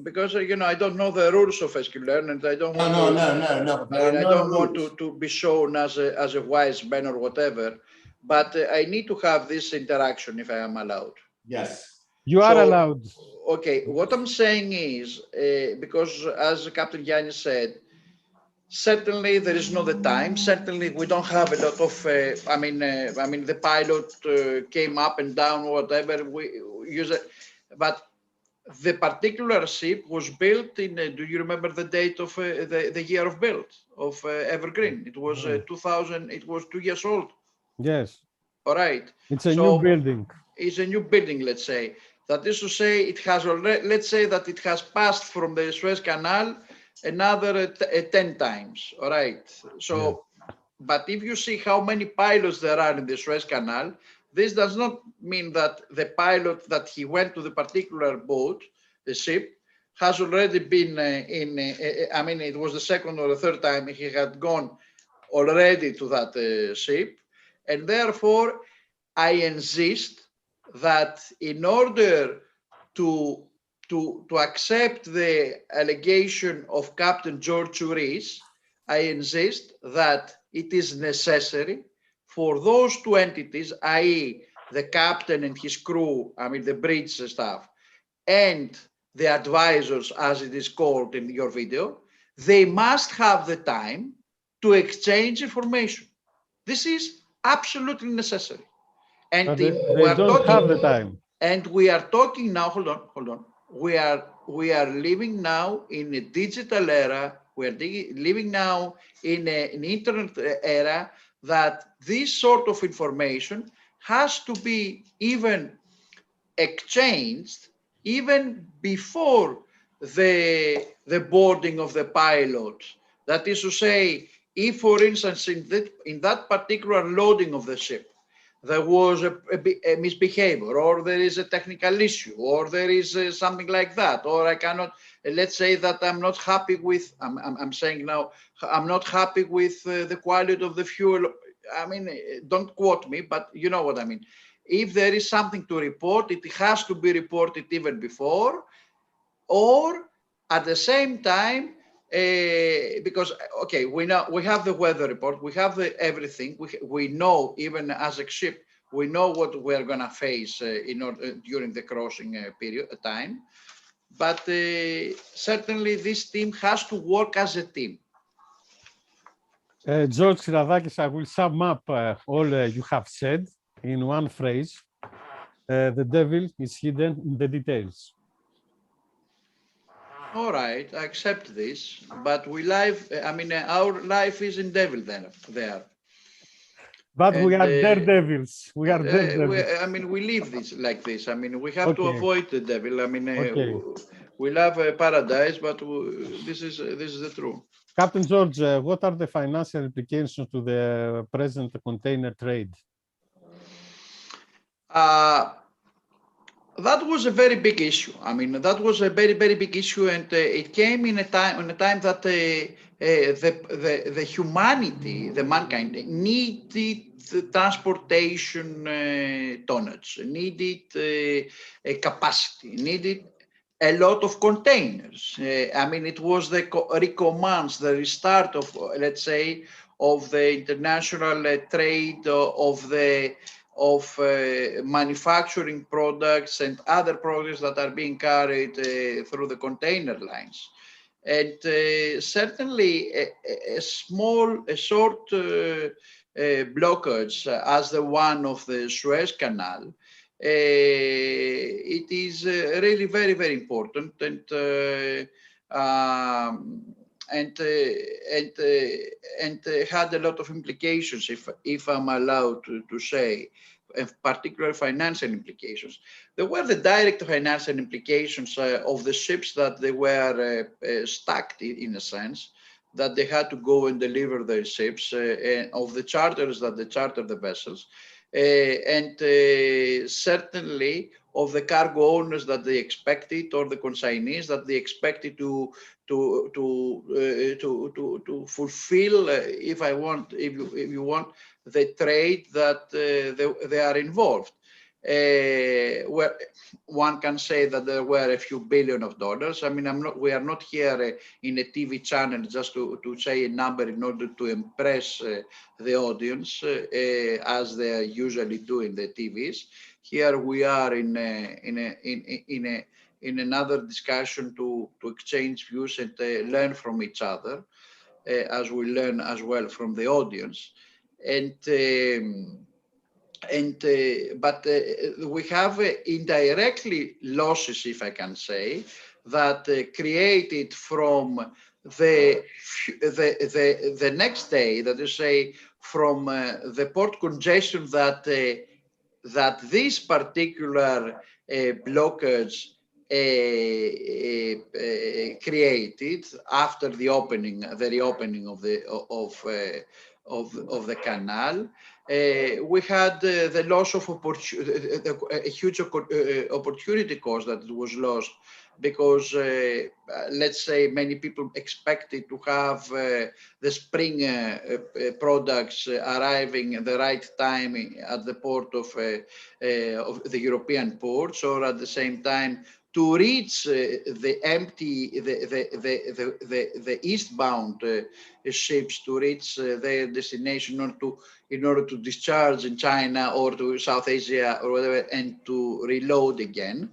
Because you know, I don't know the rules of SQLearn, and I don't want no. I don't want to be shown as a wise man or whatever. But I need to have this interaction if I am allowed. Yes. You are allowed. Okay, what I'm saying is, because as Captain Yannis said, certainly there is not the time. Certainly we don't have a lot of, I mean, the pilot came up and down, whatever we use it. But the particular ship was built in, do you remember the date of the year of build of Evergreen? It was 2000, it was 2 years old. Yes. All right. It's a new building. It's a new building, let's say. That is to say, it has already, let's say that it has passed from the Suez Canal another 10 times. All right. So, but if you see how many pilots there are in the Suez Canal, this does not mean that the pilot that he went to the particular boat, the ship, has already been I mean, it was the second or the third time he had gone already to that ship. And therefore, I insist that in order to accept the allegation of Captain George Uris, I insist that it is necessary for those two entities, i.e. the captain and his crew, I mean the bridge staff, and the advisors, as it is called in your video, they must have the time to exchange information. This is absolutely necessary. And they don't have the time. And we are talking now, hold on. We are living now in a digital era. We are living now in an internet era that this sort of information has to be even exchanged even before the boarding of the pilot. That is to say, if, for instance, in that particular loading of the ship, there was a misbehavior, or there is a technical issue, or there is something like that, or I cannot, let's say that I'm not happy with, I'm saying now, I'm not happy with the quality of the fuel. I mean, don't quote me, but you know what I mean. If there is something to report, it has to be reported even before, or at the same time, because okay, we have the weather report, we have everything, we know, even as a ship, we know what we're going to face during the crossing period time, but certainly this team has to work as a team. George Siradakis, I will sum up all you have said in one phrase. The devil is hidden in the details. All right, I accept this, but our life is in devil there. But we are daredevils. We are daredevils. We live this like this. I mean, we have to avoid the devil. I mean, we love paradise, but this is the truth. Captain George, what are the financial implications to the present container trade? That was a very big issue. I mean, that was a very, very big issue, and it came in a time that the humanity, the mankind, needed transportation tonnage, needed capacity, needed a lot of containers. I mean, it was the recommence, the restart of, let's say, of the international trade of manufacturing products and other products that are being carried through the container lines. And certainly a short blockage as the one of the Suez Canal, it is really very, very important, and had a lot of implications, if I'm allowed to say, particular financial implications. There were the direct financial implications of the ships that they were stacked in a sense, that they had to go and deliver their ships, of the charters that they chartered the vessels, and certainly of the cargo owners that they expected, or the consignees that they expected to fulfill, if you want, the trade that they are involved. Where one can say that there were a few billion of dollars. I mean, we are not here in a TV channel just to say a number in order to impress the audience, as they usually do in the TVs. Here we are in another discussion to exchange views and learn from each other, as we learn as well from the audience. But we have indirectly losses, if I can say, that created from the next day, that is say, from the port congestion that this particular blockage created after the reopening of the canal. We had the loss of a huge opportunity cost that was lost, because let's say many people expected to have the spring products arriving at the right time at the port of the European ports, or at the same time to reach the eastbound ships, to reach their destination, in order to discharge in China or to South Asia or whatever, and to reload again.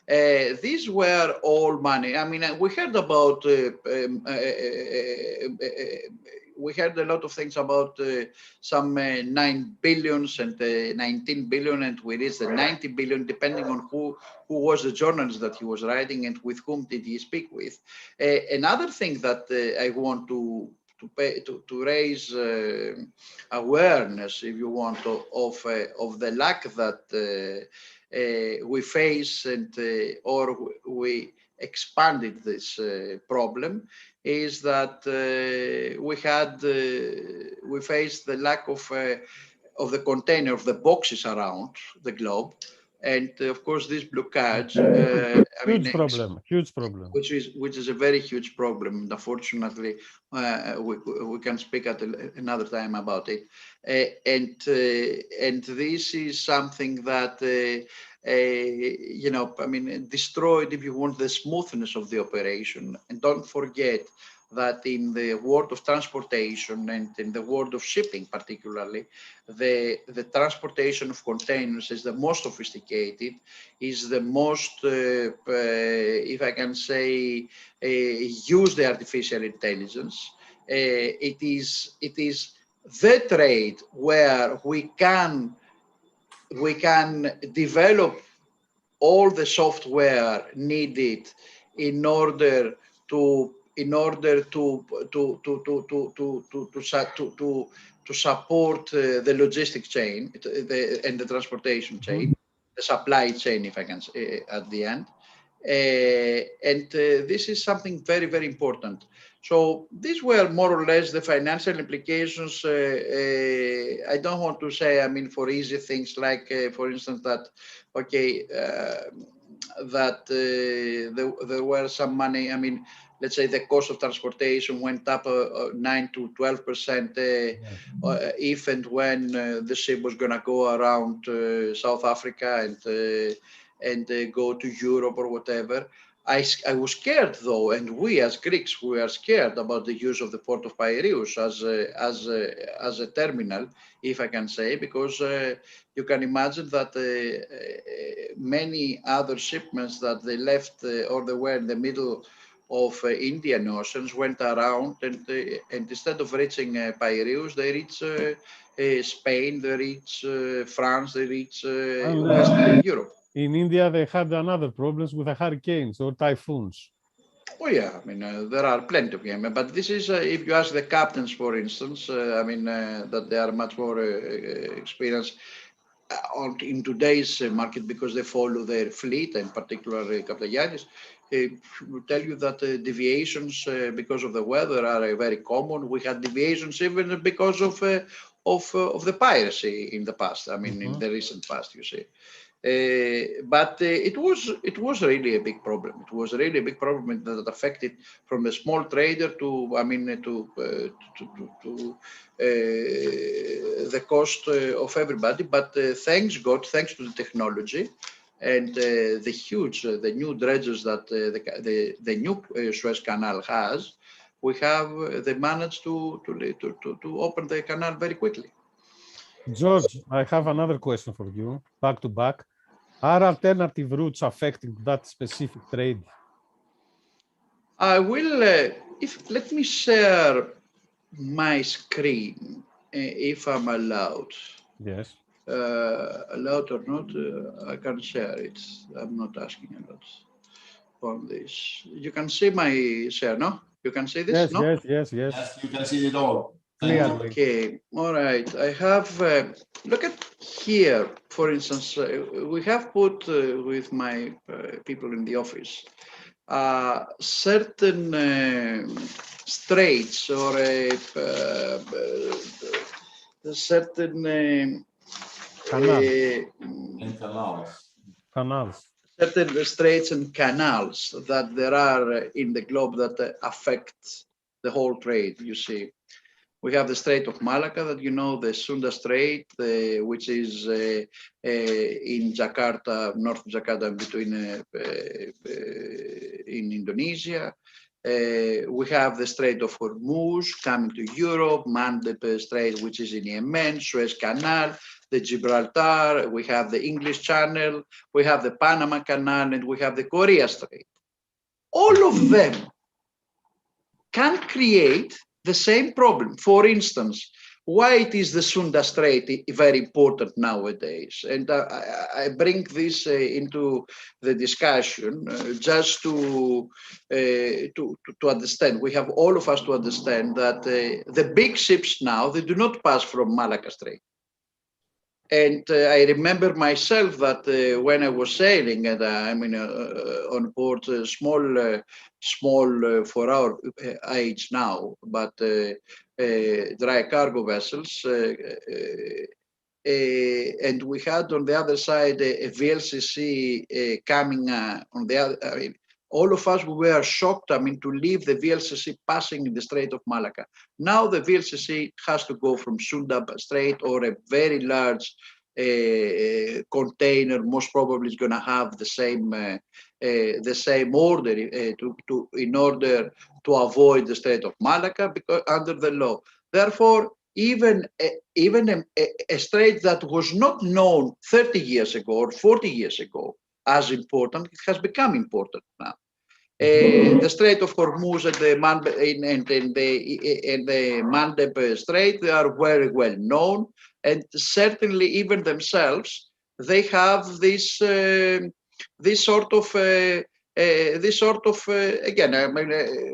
These were all money. I mean, we heard about, we heard a lot of things about some 9 billions and 19 billion, and we reached the 90 billion, depending on who was the journalist that he was writing and with whom did he speak with. Another thing that I want to raise awareness, if you want, of the lack that we face, and or we expanded this problem is that we faced the lack of the container, of the boxes around the globe. And of course, this blockage, huge problem. Which is a very huge problem. Unfortunately, we can speak at another time about it. And this is something that destroyed, if you want, the smoothness of the operation. And don't forget that in the world of transportation and in the world of shipping particularly, the transportation of containers is the most sophisticated, is the most, if I can say, use the artificial intelligence. It is the trade where we can develop all the software needed in order to support the logistic chain and the transportation chain, the supply chain, if I can say, at the end. And this is something very, very important. So these were more or less the financial implications. I don't want to say, for easy things like, for instance, that, okay, that there were some money, let's say the cost of transportation went up 9 to 12% if and when the ship was going to go around South Africa and go to Europe or whatever. I was scared though, and we as Greeks, we are scared about the use of the port of Piraeus as a terminal, if I can say, because you can imagine that many other shipments that they left or they were in the middle of Indian Oceans went around, and instead of reaching Piraeus, they reach Spain, they reach France, they reach Western Europe. In India, they had another problems with the hurricanes or typhoons. Oh yeah, there are plenty of them. But this is, if you ask the captains, for instance, that they are much more experienced in today's market because they follow their fleet, and particularly Captain Yanis, will tell you that deviations because of the weather are very common. We had deviations even because of the piracy in the past. In the recent past, you see. But it was really a big problem. It was really a big problem that affected from a small trader to the cost of everybody. But thanks God, thanks to the technology and the new dredges that the new Suez Canal has, they managed to open the canal very quickly. George, I have another question for you, back to back. Are alternative routes affecting that specific trade? I will, let me share my screen, if I'm allowed. Yes. Allowed or not, I can share it. I'm not asking a lot on this. You can see my share, no? You can see this, yes, no? Yes, you can see it all. Clearly. Okay, all right. I have, look at here, for instance, we have put with my people in the office, certain straits or certain canals. Certain straits and canals that there are in the globe that affect the whole trade, you see. We have the Strait of Malacca, that you know, the Sunda Strait, which is in Jakarta, north of Jakarta, between in Indonesia. We have the Strait of Hormuz coming to Europe, Mandeb Strait, which is in Yemen, Suez Canal, the Gibraltar, we have the English Channel, we have the Panama Canal, and we have the Korea Strait. All of them can create the same problem. For instance, why it is the Sunda Strait very important nowadays? And I bring this into the discussion just to understand. We have all of us to understand that the big ships now, they do not pass from Malacca Strait. And I remember myself that when I was sailing, and on board small for our age now, but dry cargo vessels, and we had on the other side a VLCC coming on the other. I mean, all of us were shocked. I mean, to leave the VLCC passing in the Strait of Malacca. Now the VLCC has to go from Sunda Strait, or a very large container. Most probably is going to have the same order in order to avoid the Strait of Malacca, because under the law. Therefore, even a strait that was not known 30 years ago or 40 years ago as important, it has become important now. The Strait of Hormuz and the Mandeb Strait, they are very well known, and certainly even themselves, they have this sort of again, I mean,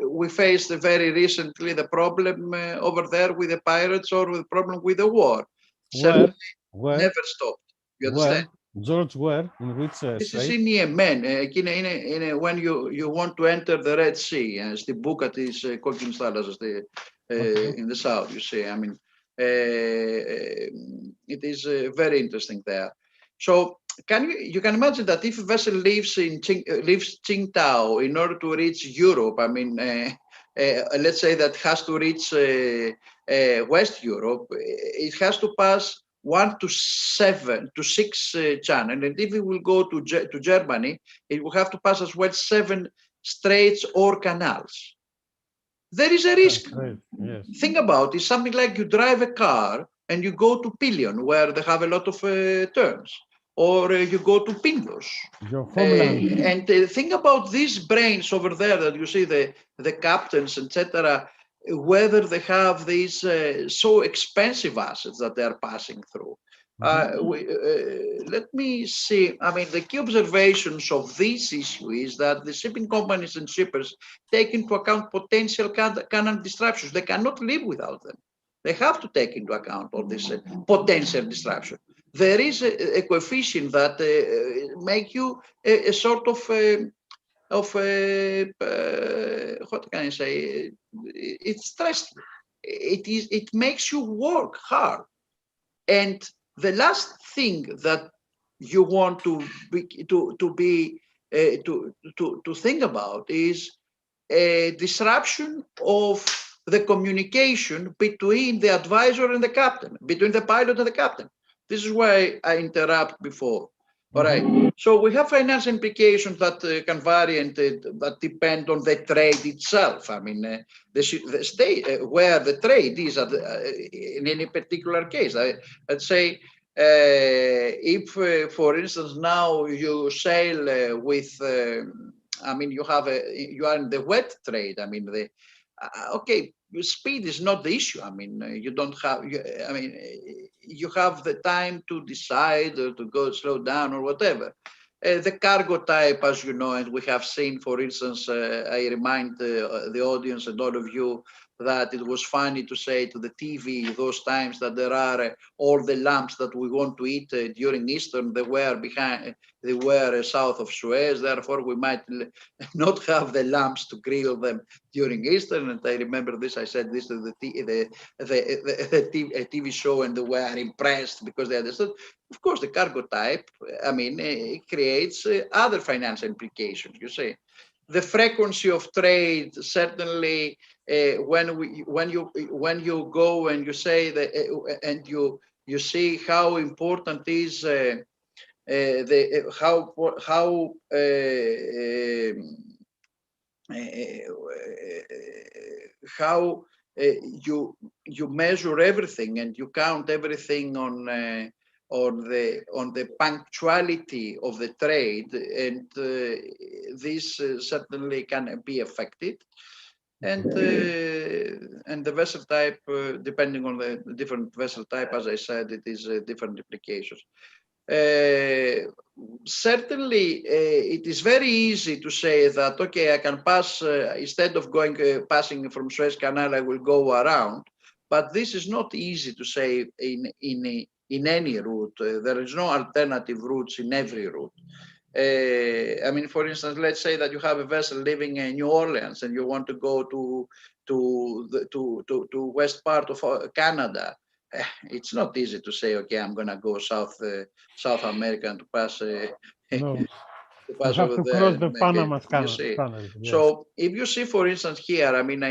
we faced very recently the problem over there with the pirates, or the problem with the war. Certainly never stopped. You understand? George, where? In which This is strait? in Yemen. When you want to enter the Red Sea, στη Μπούκα της Κόκκινης θάλασσας, in the south, you see. I mean, it is very interesting there. So you can imagine that if a vessel leaves Qingdao in order to reach Europe, I mean, let's say that has to reach West Europe, it has to pass 1 to 7 to 6 channel, and if it will go to Germany, it will have to pass as well 7 straits or canals. There is a risk. Right. Yes. Think about it. Something like you drive a car and you go to Pilion, where they have a lot of turns, or you go to Pindos. Your homeland. And think about these brains over there that you see, the captains, etc., whether they have these so expensive assets that they are passing through. Let me see. I mean, the key observations of this issue is that the shipping companies and shippers take into account potential canal disruptions. They cannot live without them. They have to take into account all this potential disruption. There is a coefficient that make you a sort of what can I say? It's stressful. It makes you work hard. And the last thing that you want to think about is a disruption of the communication between the advisor and the captain, between the pilot and the captain. This is why I interrupt before. All right. So we have financial implications that can vary and that depend on the trade itself. I mean, the state where the trade is in any particular case. Let's say if, for instance, now you sail with, I mean, you are in the wet trade. I mean, okay, speed is not the issue. I mean, you don't have. I mean, you have the time to decide or to go slow down or whatever. The cargo type, as you know, and we have seen, for instance, I remind the audience and all of you that it was funny to say to the TV those times that there are all the lamps that we want to eat during Easter, they were south of Suez, therefore we might not have the lamps to grill them during Easter. And I remember this, I said this to the TV show, and they were impressed because they understood. Of course, the cargo type, I mean, it creates other financial implications, you see. The frequency of trade, certainly, when you go and you say that, and you see how important is how you measure everything and you count everything on the punctuality of the trade, and this certainly can be affected. And the vessel type, depending on the different vessel type, as I said, it is different implications. Certainly, it is very easy to say that, okay, I can pass, instead of passing from Suez Canal, I will go around. But this is not easy to say in in any route. There is no alternative routes in every route. I mean, for instance, let's say that you have a vessel leaving New Orleans and you want to go to west part of Canada. It's not easy to say, okay, I'm going to go South America and to pass. No. To pass You have over to there cross and the make Panama it, Canal. you see. Yes. So if you see, for instance, here, I mean,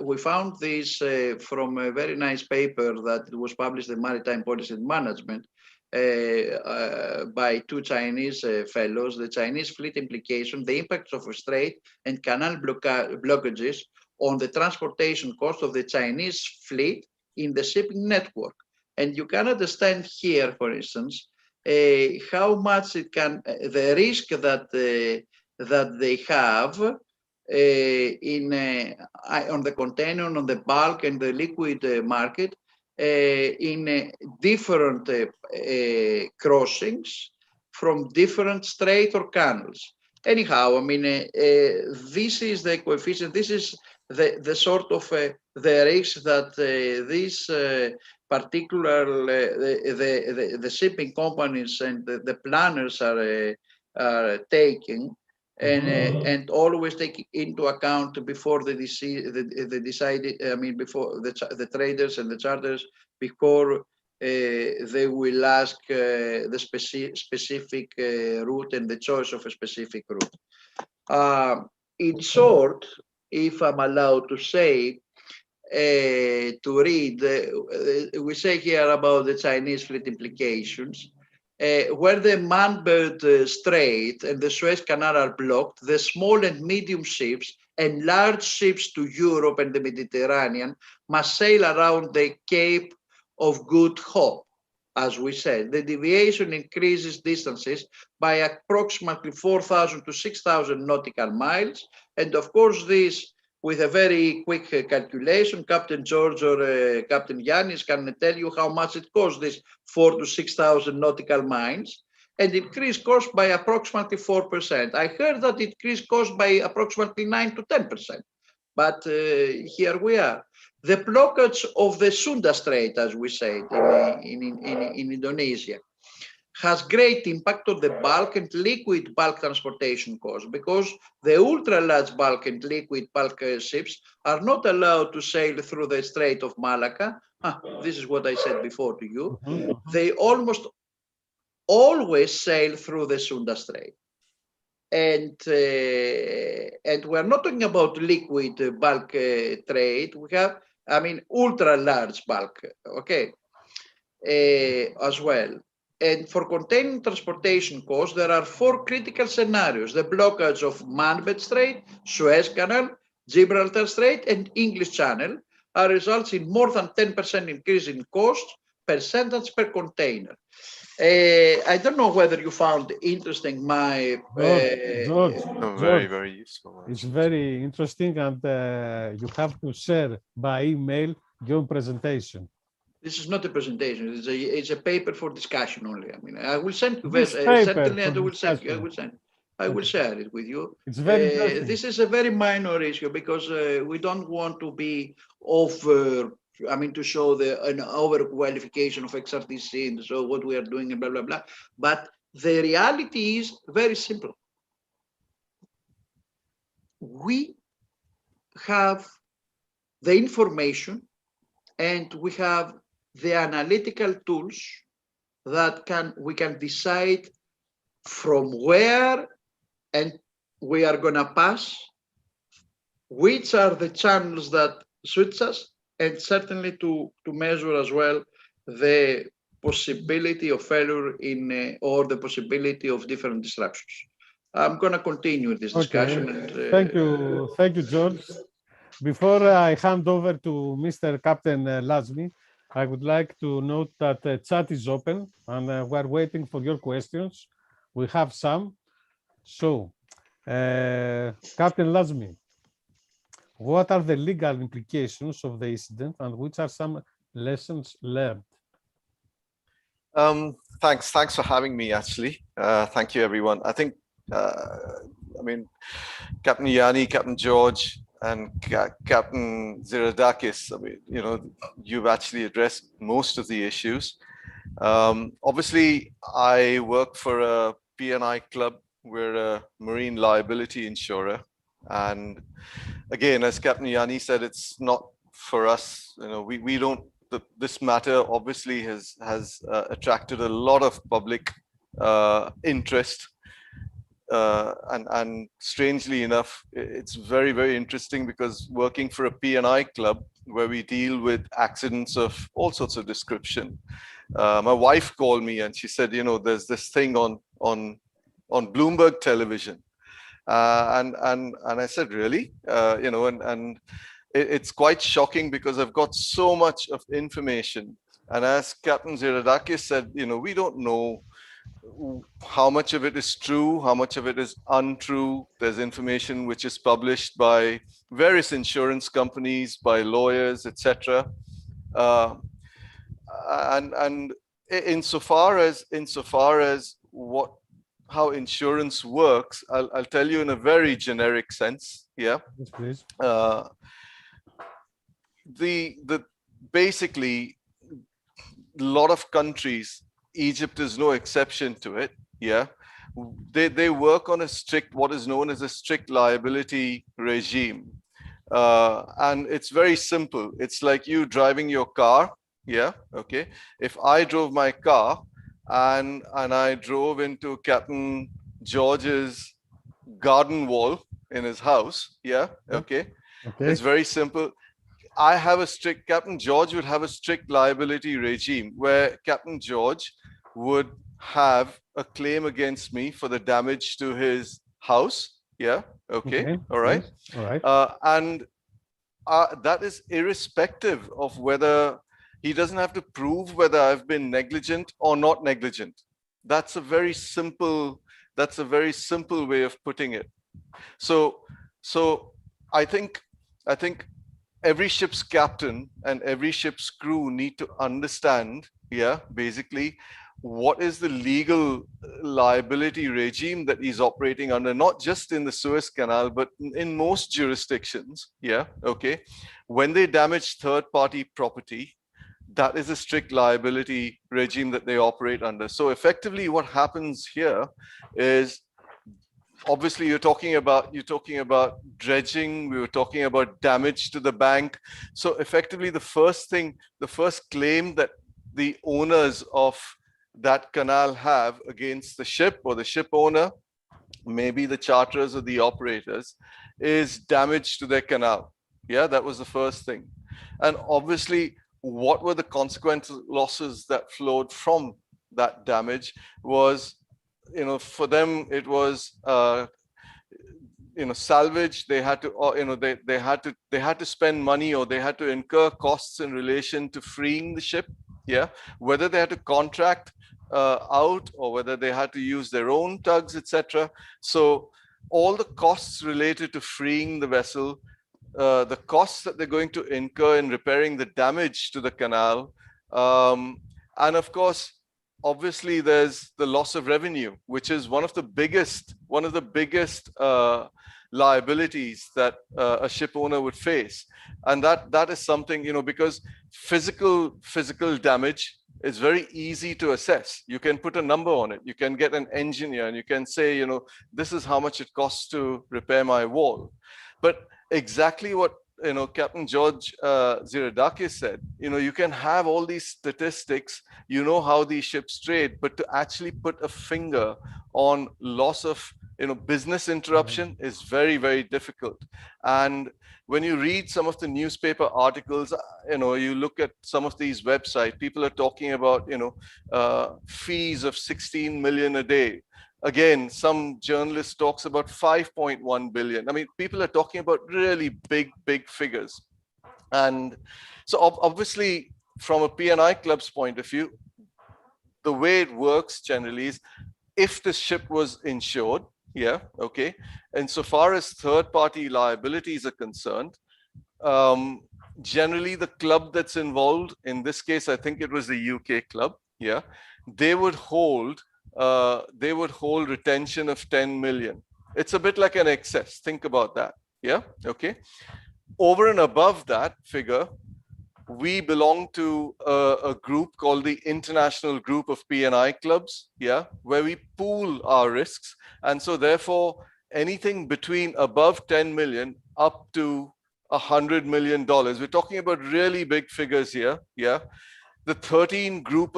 we found this from a very nice paper that was published in Maritime Policy and Management by two Chinese fellows, the Chinese fleet implication, the impacts of a strait and canal blockages on the transportation cost of the Chinese fleet in the shipping network. And you can understand here, for instance, how much it can, the risk that they have on the container, on the bulk and the liquid market in different crossings from different strait or canals. Anyhow, I mean, this is the coefficient, this is the sort of the risk that these particular the shipping companies and the planners are taking, and always take into account before they decided. I mean, before the traders and the charters, before they will ask the specific route and the choice of a specific route. In short, if I'm allowed to say, to read, we say here about the Chinese fleet implications. Where the Manbird Strait and the Suez Canal are blocked, the small and medium ships and large ships to Europe and the Mediterranean must sail around the Cape of Good Hope. As we said, the deviation increases distances by approximately 4,000 to 6,000 nautical miles. And of course, this, with a very quick calculation, Captain George or Captain Yanis can tell you how much it costs, this 4,000 to 6,000 nautical miles, and increased cost by approximately 4%. I heard that it increased cost by approximately 9 to 10%, but here we are. The blockage of the Sunda Strait, as we said in Indonesia, has great impact on the bulk and liquid bulk transportation costs, because the ultra large bulk and liquid bulk ships are not allowed to sail through the Strait of Malacca. This is what I said before to you. They almost always sail through the Sunda Strait. And we're not talking about liquid bulk trade. We have, I mean, ultra large bulk, okay, as well. And for container transportation costs, there are 4 critical scenarios: the blockage of Manbird Strait, Suez Canal, Gibraltar Strait, and English Channel results in more than 10% increase in cost percentage per container. I don't know whether you found interesting my... George, very, very useful. It's very interesting, and you have to share by email your presentation. This is not a presentation. It's a paper for discussion only. I mean, I will send you certainly, and I will share it with you. It's very interesting. This is a very minor issue, because we don't want to be over. I mean, to show an overqualification of XRTC and so what we are doing and blah blah blah. But the reality is very simple. We have the information and we have the analytical tools that we can decide from where and we are going to pass, which are the channels that suits us, and certainly to measure as well the possibility of failure or the possibility of different disruptions. I'm going to continue this discussion. Okay. And, thank you, George. Before I hand over to Mr. Captain Lazmi, I would like to note that the chat is open and we're waiting for your questions. We have some. So, Captain Lazmi, what are the legal implications of the incident and which are some lessons learned? Thanks for having me, actually. Thank you, everyone. I think, I mean, Captain Yanni, Captain George, and Captain Ziradakis, I mean, you know, you've actually addressed most of the issues. Obviously, I work for a P&I club. We're a marine liability insurer. And again, as Captain Yanni said, it's not for us. We don't. This matter obviously has attracted a lot of public interest. And strangely enough, it's very, very interesting because working for a P&I club where we deal with accidents of all sorts of description. My wife called me and she said, there's this thing on Bloomberg television. And I said, really? It's quite shocking because I've got so much of information. And as Captain Ziradakis said, we don't know how much of it is true, how much of it is untrue. There's information which is published by various insurance companies, by lawyers, etc. And insofar as how insurance works, I'll tell you in a very generic sense. Yeah. Yes, please. Basically, a lot of countries, Egypt is no exception to it. Yeah, they work on what is known as a strict liability regime, and it's very simple. It's like you driving your car. Yeah, okay. If I drove my car and I drove into Captain George's garden wall in his house. Yeah, okay. It's very simple. Captain George would have a strict liability regime where Captain George would have a claim against me for the damage to his house. Yeah. Okay. All right. Yes. All right. And that is irrespective of whether he doesn't have to prove whether I've been negligent or not negligent. That's a very simple way of putting it. So I think every ship's captain and every ship's crew need to understand, basically, what is the legal liability regime that he's operating under, not just in the Suez Canal, but in most jurisdictions. Yeah, okay. When they damage third-party property, that is a strict liability regime that they operate under. So effectively, what happens here is, obviously, you're talking about dredging. We were talking about damage to the bank. So effectively, the first claim that the owners of that canal have against the ship or the ship owner, maybe the charterers or the operators, is damage to their canal. Yeah, that was the first thing. And obviously, what were the consequent losses that flowed from that damage was, for them, it was, salvage. They had to, they had to spend money, or they had to incur costs in relation to freeing the ship. Yeah, whether they had to contract out or whether they had to use their own tugs, etc. So all the costs related to freeing the vessel, the costs that they're going to incur in repairing the damage to the canal, and of course, obviously, there's the loss of revenue, which is one of the biggest liabilities that a ship owner would face. And that is something, because physical damage is very easy to assess. You can put a number on it. You can get an engineer and you can say, this is how much it costs to repair my wall. But exactly what Captain George Ziradakis said, you can have all these statistics, how these ships trade, but to actually put a finger on loss of business interruption is very, very difficult. And when you read some of the newspaper articles, you look at some of these websites, people are talking about fees of 16 million a day. Again, some journalist talks about 5.1 billion. I mean, people are talking about really big figures. And so obviously, from a P&I club's point of view, the way it works generally is, if the ship was insured, and so far as third-party liabilities are concerned, generally the club that's involved, in this case, I think it was the UK club, they would hold retention of 10 million. It's a bit like an excess. Think about that. Yeah. Okay. Over and above that figure, we belong to a group called the International Group of P&I Clubs, yeah, where we pool our risks. And so therefore, anything between above 10 million up to $100 million, we're talking about really big figures here, yeah. The 13 group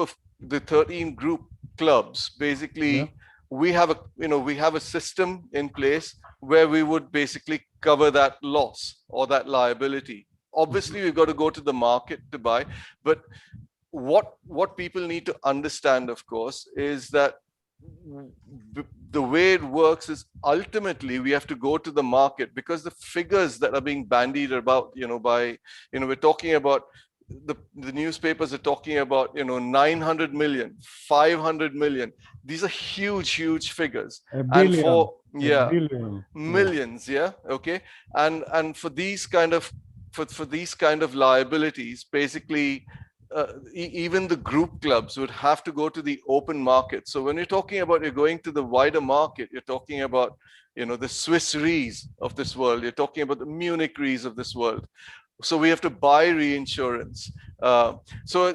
clubs, basically, Yeah. we have a system in place where we would basically cover that loss or that liability. Obviously, we've got to go to the market to buy, but what people need to understand, of course, is that the way it works is ultimately we have to go to the market, because the figures that are being bandied about, we're talking about, the newspapers are talking about 900 million, 500 million. These are huge figures. A billion, and for a billion. millions, okay, and for these kind of liabilities, basically even the group clubs would have to go to the open market. So when you're talking about you're going to the wider market, you're talking about the Swiss Re's of this world, you're talking about the Munich Re's of this world. So we have to buy reinsurance. So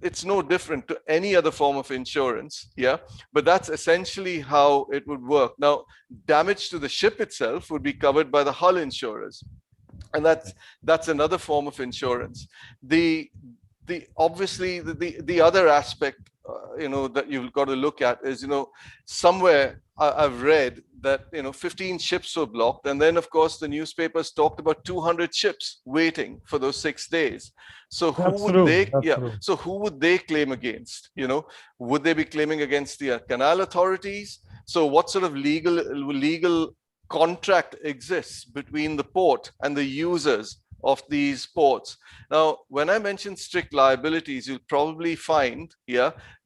it's no different to any other form of insurance, yeah. But that's essentially how it would work. Now, damage to the ship itself would be covered by the hull insurers, and that's another form of insurance. The other aspect that you've got to look at is somewhere I've read that 15 ships were blocked, and then of course the newspapers talked about 200 ships waiting for those 6 days. So who would they claim against? Would they be claiming against the canal authorities? So what sort of legal contract exists between the port and the users of these ports? Now, when I mention strict liabilities, you'll probably find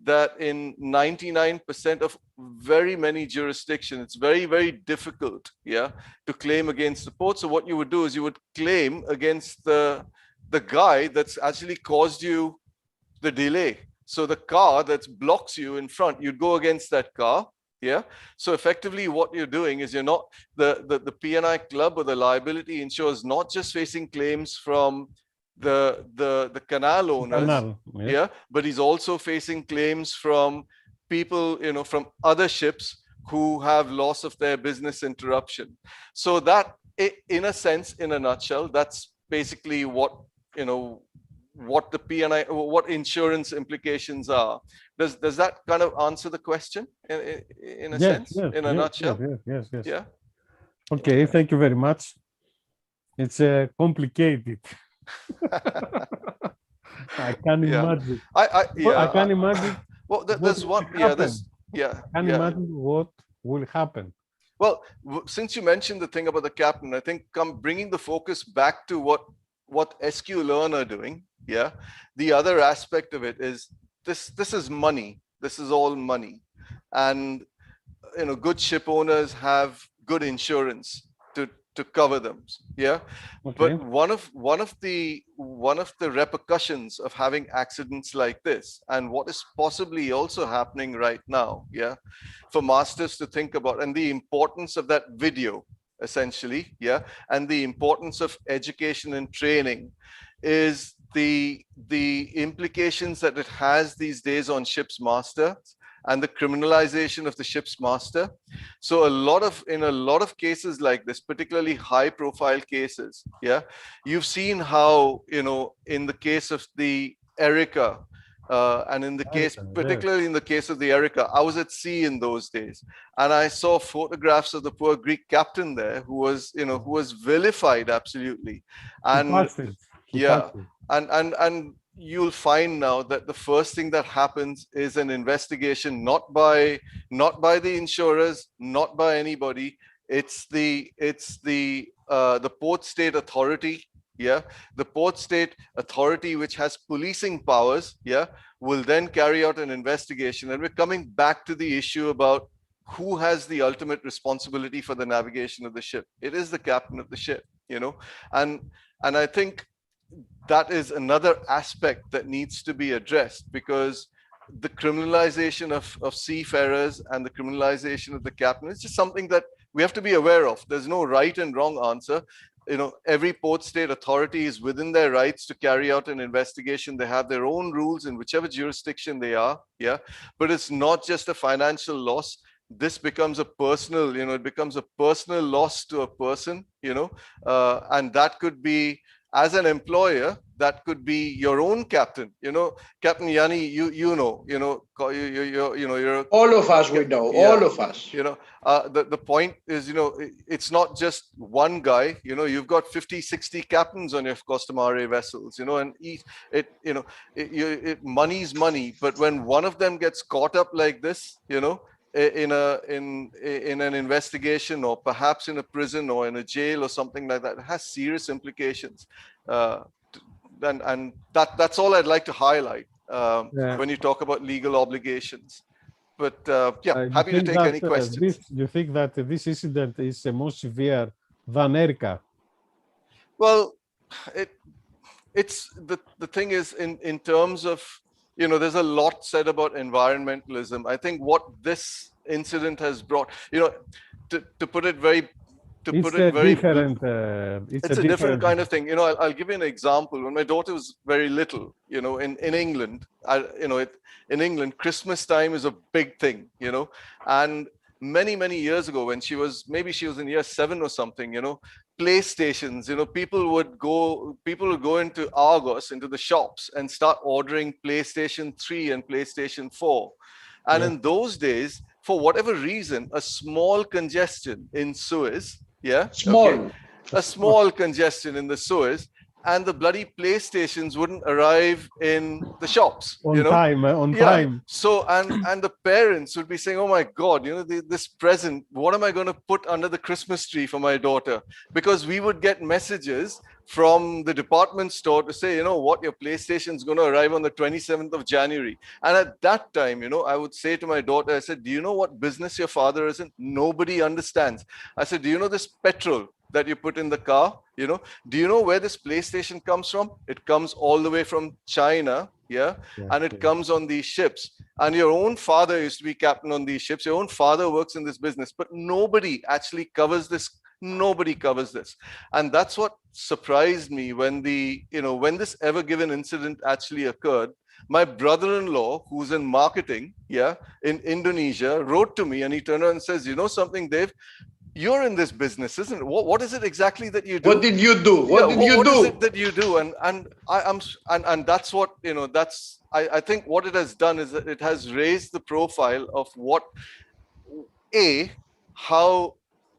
that in 99% of very many jurisdictions, it's very difficult to claim against the port. So what you would do is you would claim against the guy that's actually caused you the delay. So the car that blocks you in front, you'd go against that car. Yeah. So effectively, what you're doing is you're not the P&I club or the liability insurer is not just facing claims from the canal owners, but he's also facing claims from people, from other ships who have loss of their business interruption. So that, in a sense, in a nutshell, that's basically what the P&I, what insurance implications are. Does that kind of answer the question in a sense, in a nutshell? Yes. Yeah. Okay, thank you very much. It's complicated. I can't imagine. I can't imagine. Well, there's one. I can't imagine what will happen. Well, since you mentioned the thing about the captain, I think bringing the focus back to what SQ Learn are doing. Yeah. The other aspect of it is this is money. This is all money. And good ship owners have good insurance to cover them. Yeah. Okay. But one of the repercussions of having accidents like this, and what is possibly also happening right now, for masters to think about, and the importance of that video, essentially, and the importance of education and training is the implications that it has these days on ship's master and the criminalization of the ship's master. So in a lot of cases like this, particularly high profile cases, you've seen how, in the case of the Erica, and in the case, particularly in the case of the Erica, I was at sea in those days, and I saw photographs of the poor Greek captain there who was vilified absolutely. And and you'll find now that the first thing that happens is an investigation, not by the insurers, not by anybody. It's the Port State Authority. The Port State Authority, which has policing powers, will then carry out an investigation. And we're coming back to the issue about who has the ultimate responsibility for the navigation of the ship. It is the captain of the ship, and I think that is another aspect that needs to be addressed, because the criminalization of seafarers and the criminalization of the captain is just something that we have to be aware of. There's no right and wrong answer. every port state authority is within their rights to carry out an investigation. They have their own rules in whichever jurisdiction they are. Yeah. But it's not just a financial loss. This becomes a personal, it becomes a personal loss to a person, and that could be, as an employer, that could be your own captain, Captain Yanni, you're all of us, we know, all of us. The point is, it's not just one guy, you've got 50, 60 captains on your Costa Mare vessels, and money's money. But when one of them gets caught up like this, in an investigation, or perhaps in a prison or in a jail or something like that, it has serious implications. And that's all I'd like to highlight when you talk about legal obligations. But happy to take any questions. You think that this incident is more severe than Erica? Well, it's the thing is, in terms of, there's a lot said about environmentalism. I think what this incident has brought, to put it very, it's a different kind of thing. I'll give you an example. When my daughter was very little, in England, in England, Christmas time is a big thing, and many years ago, when she was in year 7 or something, PlayStations, people would go into Argos, into the shops, and start ordering PlayStation 3 and PlayStation 4. And in those days, for whatever reason, a small congestion in Suez, a small congestion in the Suez, and the bloody PlayStations wouldn't arrive in the shops on time. So and the parents would be saying, "Oh my God, this present, what am I going to put under the Christmas tree for my daughter?" Because we would get messages from the department store to say, what, your PlayStation is going to arrive on the 27th of January. And at that time, I would say to my daughter, I said, "Do you know what business your father is in? Nobody understands." I said, "Do you know this petrol that you put in the car? Do you know where this PlayStation comes from? It comes all the way from China, and it comes on these ships. And your own father used to be captain on these ships. Your own father works in this business, but nobody actually covers this. Nobody covers this." And that's what surprised me when when this Ever Given incident actually occurred. My brother-in-law, who's in marketing, in Indonesia, wrote to me, and he turned around and says, "You know something, Dave? You're in this business, isn't it? What is it exactly that you do? What did you do? What is it that you do?" And that's what, I think what it has done is that it has raised the profile of how,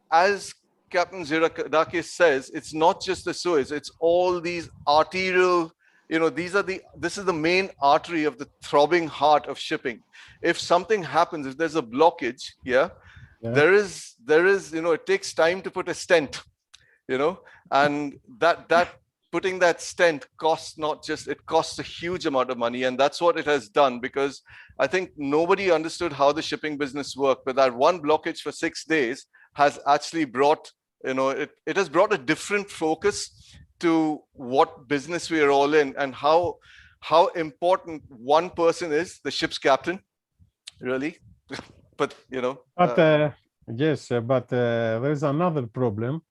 as Captain Zirakadakis says, it's not just the Suez, it's all these arterial, this is the main artery of the throbbing heart of shipping. If something happens, if there's a blockage, there is, it takes time to put a stent, and that putting that stent costs it costs a huge amount of money. And that's what it has done, because I think nobody understood how the shipping business worked, but that one blockage for 6 days has actually brought, it has brought a different focus to what business we are all in, and how important one person is, the ship's captain, really. But but there's another problem,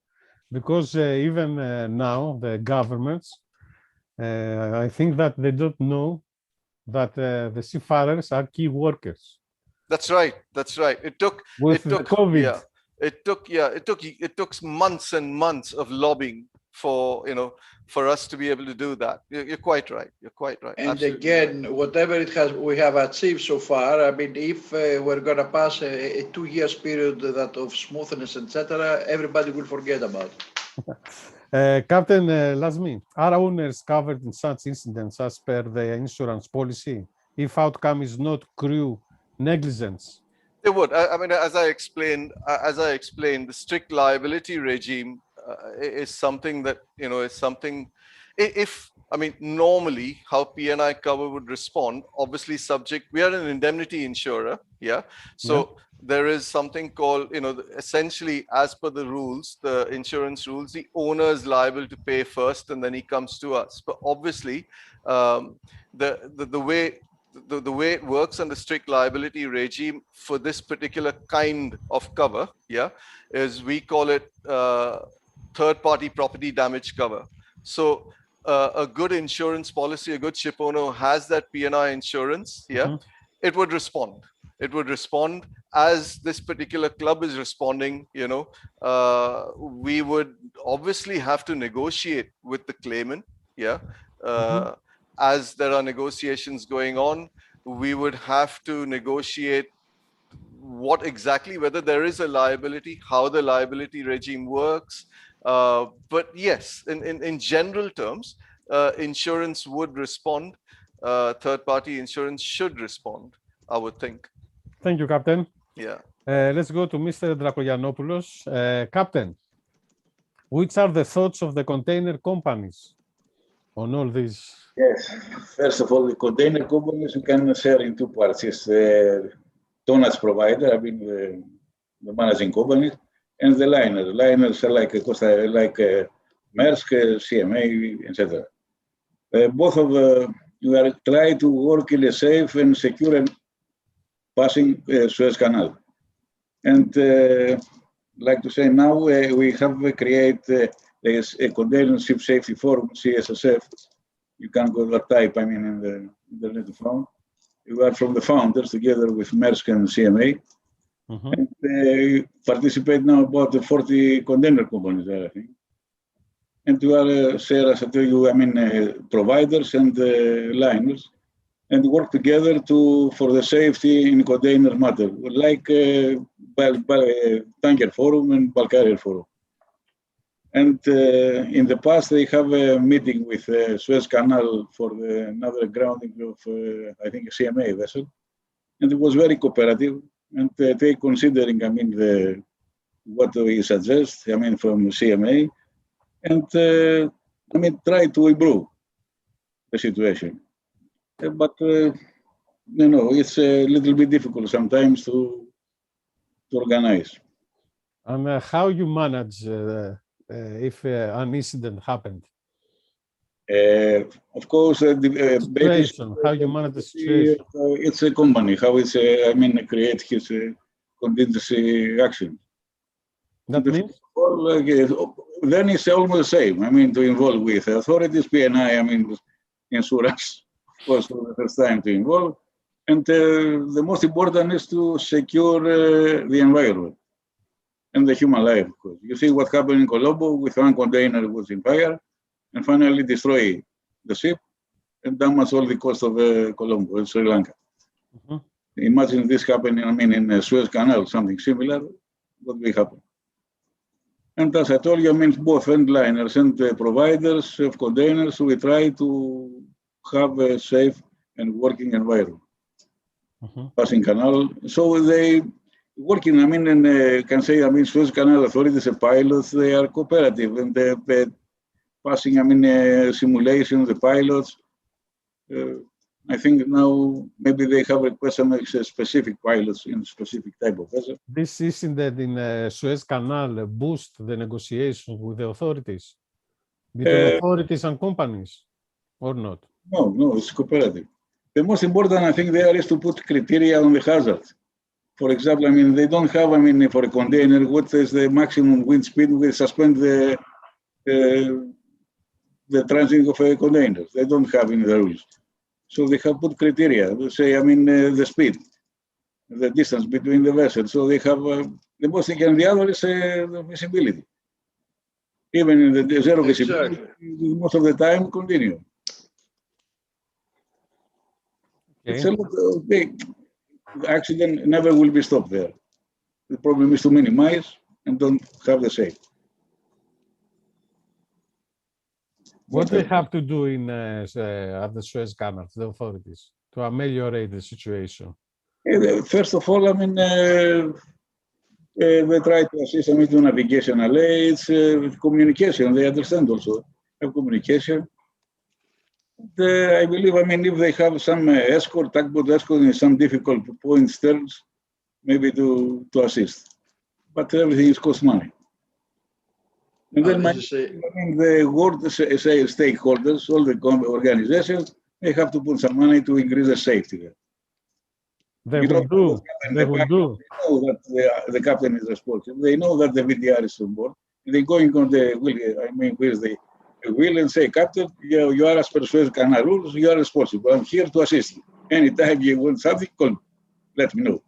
because even now the governments, I think that they don't know that the seafarers are key workers. That's right. It took COVID. It took months and months of lobbying for us to be able to do that. You're quite right. And absolutely again, right. whatever we have achieved so far, I mean, if we're going to pass a 2 years period of smoothness, etc., everybody will forget about it. Captain Lasmi, are owners covered in such incidents as per the insurance policy if outcome is not crew negligence? They would. I mean, as I explained, the strict liability regime is something that, normally how P&I cover would respond, obviously we are an indemnity insurer. So there is something called, essentially as per the rules, the insurance rules, the owner is liable to pay first and then he comes to us. But obviously the way it works on the strict liability regime for this particular kind of cover, is we call it third-party property damage cover. So a good insurance policy, a good ship owner has that P&I insurance, it would respond. It would respond as this particular club is responding. We would obviously have to negotiate with the claimant. As there are negotiations going on, we would have to negotiate what exactly, whether there is a liability, how the liability regime works. But yes, in general terms, insurance would respond. Third-party insurance should respond, I would think. Thank you, Captain. Yeah. Let's go to Mr. Drakogiannopoulos. Captain, which are the thoughts of the container companies on all this? Yes. First of all, the container companies we can share in two parts. It's the tonnage provider, I mean the managing companies, and the liners. Liners are like Maersk, CMA, etc. Both of we are trying to work in a safe and secure and passing Suez Canal. And like to say now, we have created a container ship safety forum, CSSF. You can go that type, I mean, in the internet to found. We are from the founders together with Maersk and CMA. And participate now about 40 container companies there, I think. And we are, as I tell you, I mean, providers and liners, and work together for the safety in container matter, like tanker forum and bulk carrier forum. And in the past, they have a meeting with Suez Canal for another grounding of, I think, a CMA vessel. And it was very cooperative. And they considering, I mean, what we suggest, I mean, from CMA. And, I mean, try to improve the situation. But, it's a little bit difficult sometimes to organize. And how you manage if an incident happened? Of course, situation, how you manage the situation? It's a company, how it's, create his contingency action. That means? Then it's almost the same. I mean, to involve with authorities, P&I, I mean, insurance was for the first time to involve. And the most important is to secure the environment and the human life. Because you see what happened in Colombo with one container was in fire and finally destroy the ship and damage all the coast of Colombo in Sri Lanka. Imagine this happening, I mean, in Suez Canal, something similar, what will happen? And as I told you, I mean, both end liners and providers of containers, we try to have a safe and working environment. Passing canal. So they working, I mean, and can say, I mean, Suez Canal authorities and pilots, they are cooperative and they passing, I mean, simulation, the pilots. I think now maybe they have requested specific pilots in specific type of vessel. This incident in Suez Canal boost the negotiations with the authorities, between authorities and companies, or not? No, it's cooperative. The most important, I think, there is to put criteria on the hazard. For example, I mean, they don't have, I mean, for a container, what is the maximum wind speed? We suspend the transit of a container. They don't have in the rules. So they have put criteria, say, I mean, the speed, the distance between the vessels. So they have the most thing, and the other is the visibility. Even in the zero visibility, most of the time, continue. Okay. It's a lot of big accident never will be stopped there. The problem is to minimize and don't have the same. What do they have to do in at the Suez Canal, the authorities, to ameliorate the situation? First of all, I mean, they try to assist them with navigational aids, communication. They understand also have communication. I believe, I mean, if they have some escort, tugboat escort in some difficult points, terms, maybe to assist. But everything is cost money. And then the world stakeholders, all the organizations, they have to put some money to increase the safety there. They will do. They will do. They know that the captain is responsible. They know that the VDR is on board. They going on the wheel, I mean, with the wheel and say, Captain, you are as per Suez Canal rules, you are responsible. I'm here to assist you. Anytime you want something, call me. Let me know.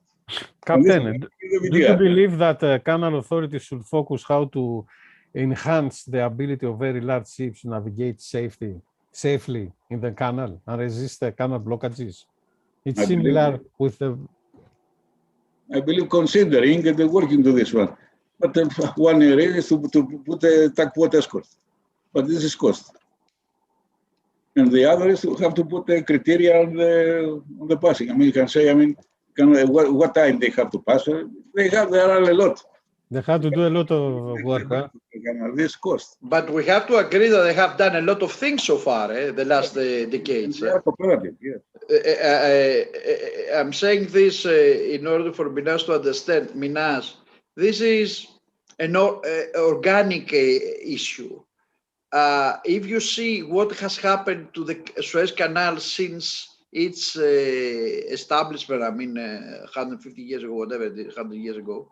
Captain, do you believe that canal authorities should focus how to enhance the ability of very large ships to navigate safely in the canal and resist the canal blockages? It's similar with the... I believe considering and working to this one. But one area is to put a tugboat escort. But this is cost. And the other is to have to put a criteria on the passing. I mean, you can say, I mean, what time they have to pass. There are a lot. They have to do a lot of work, huh? This cost. But we have to agree that they have done a lot of things so far, the last decades. They are cooperative, yes. I'm saying this in order for Minas to understand. Minas, this is an organic issue. If you see what has happened to the Suez Canal since its establishment, I mean, 150 years ago, whatever, 100 years ago,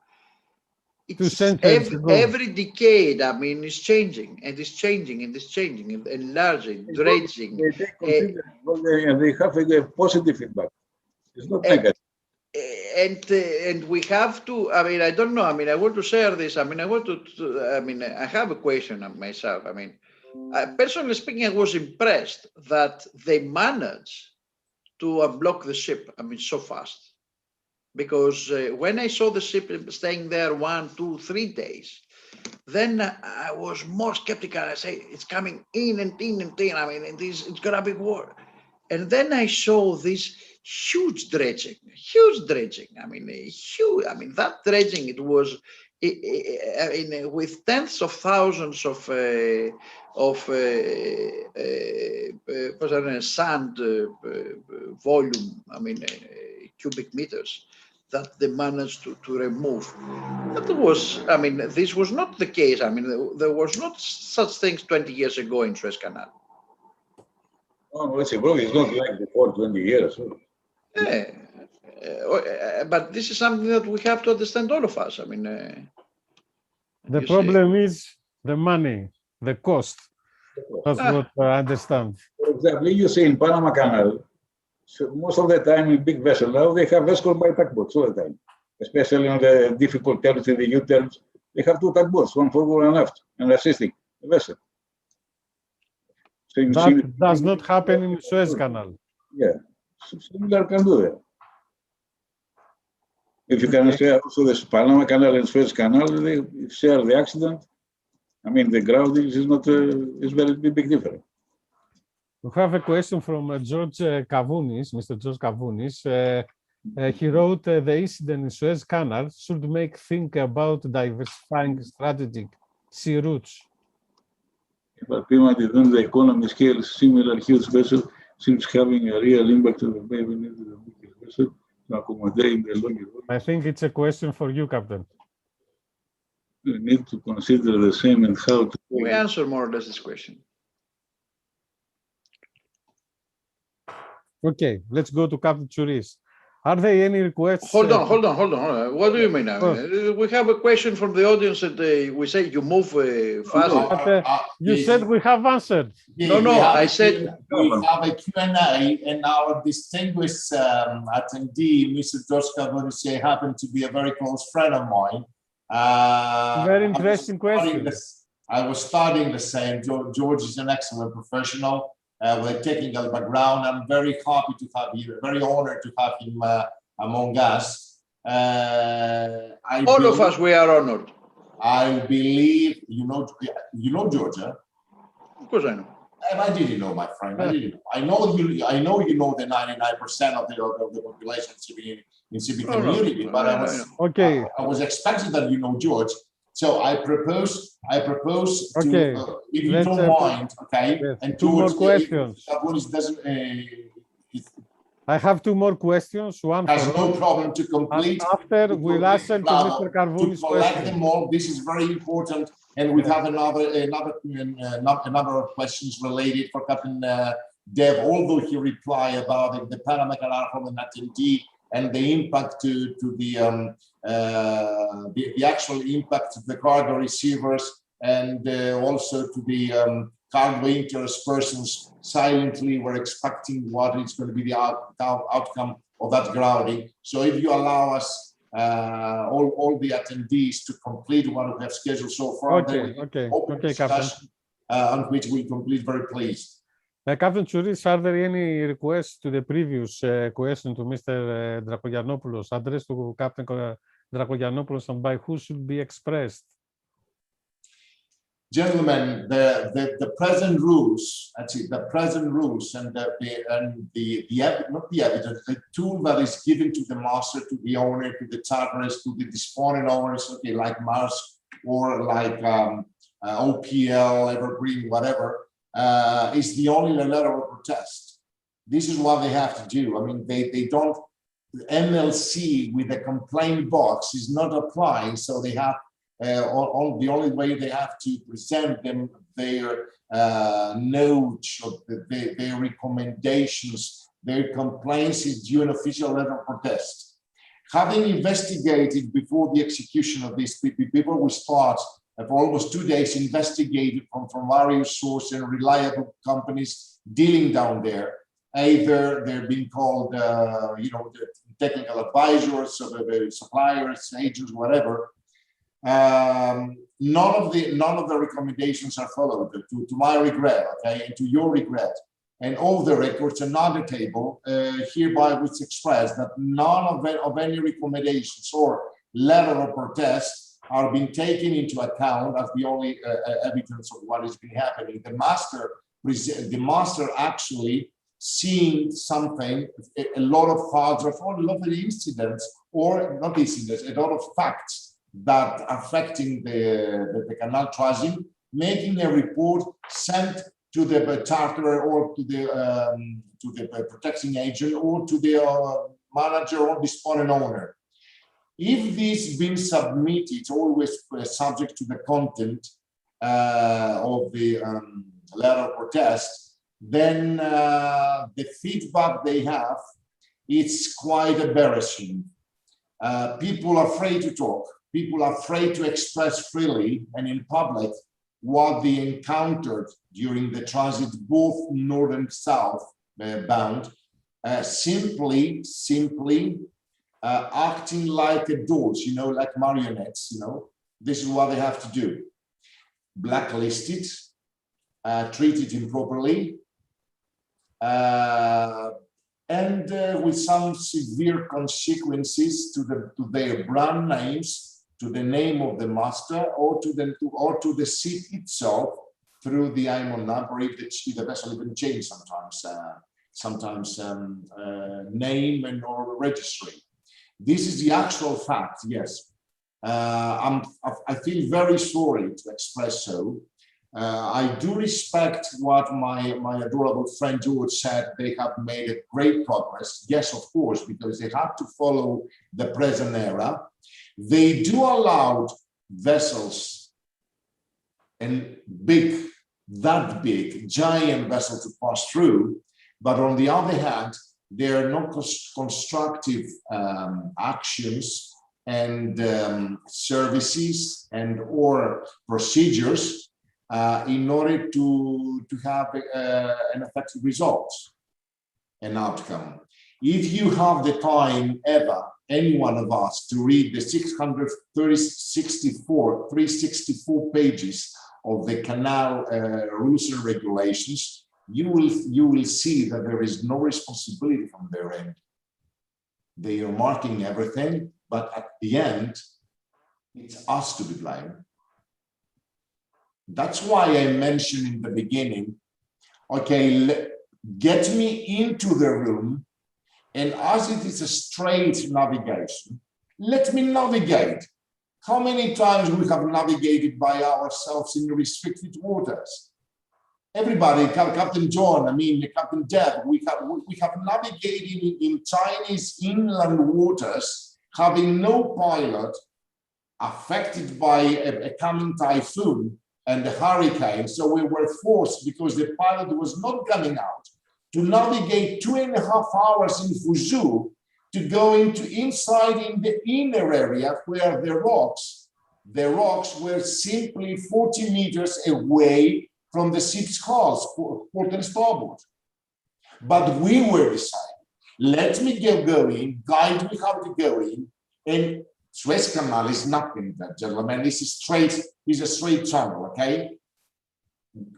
it's every decade, I mean, it's changing, and it's changing, and it's changing, and enlarging, dredging. They have a positive feedback. It's not negative. And we have to, I mean, I don't know, I mean, I want to share this, I mean, I have a question myself. I mean, personally speaking, I was impressed that they managed to unblock the ship, I mean, so fast. Because when I saw the ship staying there 1, 2, 3 days, then I was more skeptical. I say, it's coming in and in and in, I mean, it's gonna be war. And then I saw this huge dredging. I mean, huge. I mean, that dredging, it was with tens of thousands of sand volume. I mean, cubic meters that they managed to remove. That was, I mean, this was not the case. I mean, there was not such things 20 years ago in Suez Canal. Oh, it's not like before 20 years. Yeah. But this is something that we have to understand, all of us. I mean, the problem is the money, the cost. That's what I understand. For example, you see in Panama Canal, so most of the time in big vessels, now they have escort by tugboats all the time, especially on the difficult terms in the U-terms. They have 2 tugboats, one forward and aft, and assisting the vessel. That does not happen in Suez Canal. Yeah, similar can do that. If you can share also the Panama Canal and Suez Canal, they share the accident. I mean, the grounding is not is very big difference. We have a question from George Kavounis, Mr. George Kavounis. He wrote, the incident in Suez Canal should make think about diversifying strategic sea routes. But the economy scale, similar huge vessel seems having a real impact on the baby vessel to accommodate the longer. I think it's a question for you, Captain. We need to consider the same and how to. We answer more or less this question. Okay, let's go to Captain Chouris. Are there any requests? Hold on. What do you mean? We have a question from the audience that we say you move fast. You said we have answered. No, I said we have a Q&A, and our distinguished attendee, Mr. George Kavounis, happened to be a very close friend of mine. Very interesting question. I was studying the same. George is an excellent professional. With a technical background. I'm very happy to have him, very honored to have him among us. All of us, we are honored. I believe, you know Georgia. Of course I know. I didn't know, my friend. I didn't know. I know you know the 99% of the population in civic community, but I was expecting that you know George. So I propose to, if you don't mind, okay, yes, and 2 more questions. I have 2 more questions. One has no problem to complete. And after we'll answer to Mr. Kavounis' to collect question. them all. This is very important, and we have a number of questions related for Captain Dev. Although he replied about the Panama Canal from an attendee and the impact to the actual impact of the cargo receivers and also to the cargo interest persons silently were expecting what is going to be the outcome of that grounding. So if you allow us, all the attendees, to complete what we have scheduled so far, Okay, Captain. On which we complete very pleased. Captain Chouris, are there any requests to the previous question to Mr. Drakogiannopoulos, addressed to Captain Drakogiannopoulos, and by who should be expressed? Gentlemen, the present rules, actually the present rules, and not the evidence, the tool that is given to the master, to the owner, to the charterers, to the disappointed owners, okay, like Mars or like OPL, Evergreen, whatever, is the only letter of protest. This is what they have to do. I mean, they don't, MLC with a complaint box is not applying, so they have, the only way they have to present them their notes, or their recommendations, their complaints is due an official letter of protest. Having investigated before the execution of these people, we start for almost 2 days investigated from various sources and reliable companies dealing down there. Either they're being called, the technical advisors, or the suppliers, agents, whatever. None of the recommendations are followed, to my regret, okay, and to your regret. And all the records are on the table, hereby which express that none of any recommendations or letter of protest are being taken into account as the only evidence of what has been happening. The master actually seeing something, a lot of facts, or a lot of incidents, or not incidents, a lot of facts that affecting the canal tracing, making a report sent to the charterer or to the protecting agent or to the manager or disponent owner. If this been submitted, it's always subject to the content of the letter of protest, then the feedback they have, it's quite embarrassing. People are afraid to talk. People are afraid to express freely and in public what they encountered during the transit, both north and south bound, simply acting like adults, like marionettes, This is what they have to do. Blacklisted, treated improperly, and with some severe consequences to their brand names, to the name of the master, or to the seat itself through the IMO number, if the vessel even change sometimes name and or registry. This is the actual fact. Yes, I feel very sorry to express so. I do respect what my adorable friend George said. They have made a great progress. Yes, of course, because they have to follow the present era. They do allow vessels and that big, giant vessels to pass through. But on the other hand, there are no constructive actions and services and or procedures in order to have an effective result, an outcome. If you have the time ever, any one of us, to read the 364 pages of the canal rules and regulations, you will see that there is no responsibility from their end. They are marking everything, but at the end, it's us to be blamed. That's why I mentioned in the beginning, okay, get me into the room, and as it is a straight navigation, let me navigate. How many times we have navigated by ourselves in restricted waters? Everybody, Captain John, Captain Deb, we have navigated in Chinese inland waters, having no pilot, affected by a coming typhoon and a hurricane. So we were forced, because the pilot was not coming out, to navigate 2.5 hours in Fuzhou to go inside in the inner area where the rocks The rocks were simply 40 meters away from the ship's hulls, port and starboard. But we were deciding, let me get going, guide me how to go in, and Suez Canal is nothing, gentlemen. It's a straight channel, okay?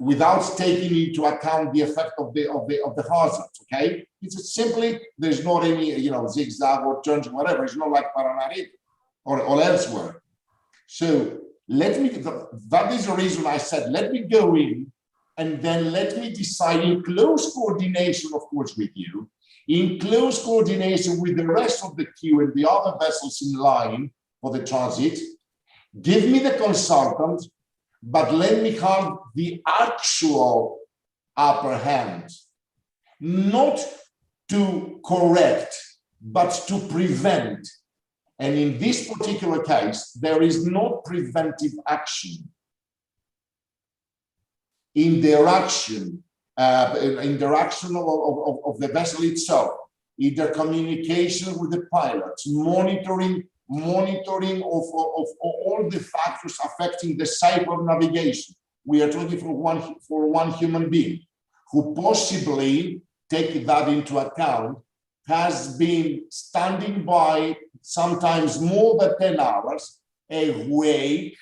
Without taking into account the effect of the hazards, okay? It's simply, there's not any, zigzag or turns, whatever. It's not like Panama or elsewhere. So that is the reason I said, let me go in and then let me decide in close coordination, of course, with you, in close coordination with the rest of the queue and the other vessels in line for the transit. Give me the consultant, but let me have the actual upper hand, not to correct, but to prevent. And in this particular case, there is no preventive action. Interaction of the vessel itself, either communication with the pilots, monitoring of all the factors affecting the site of navigation. We are talking for one human being who possibly, take that into account, has been standing by sometimes more than 10 hours awake,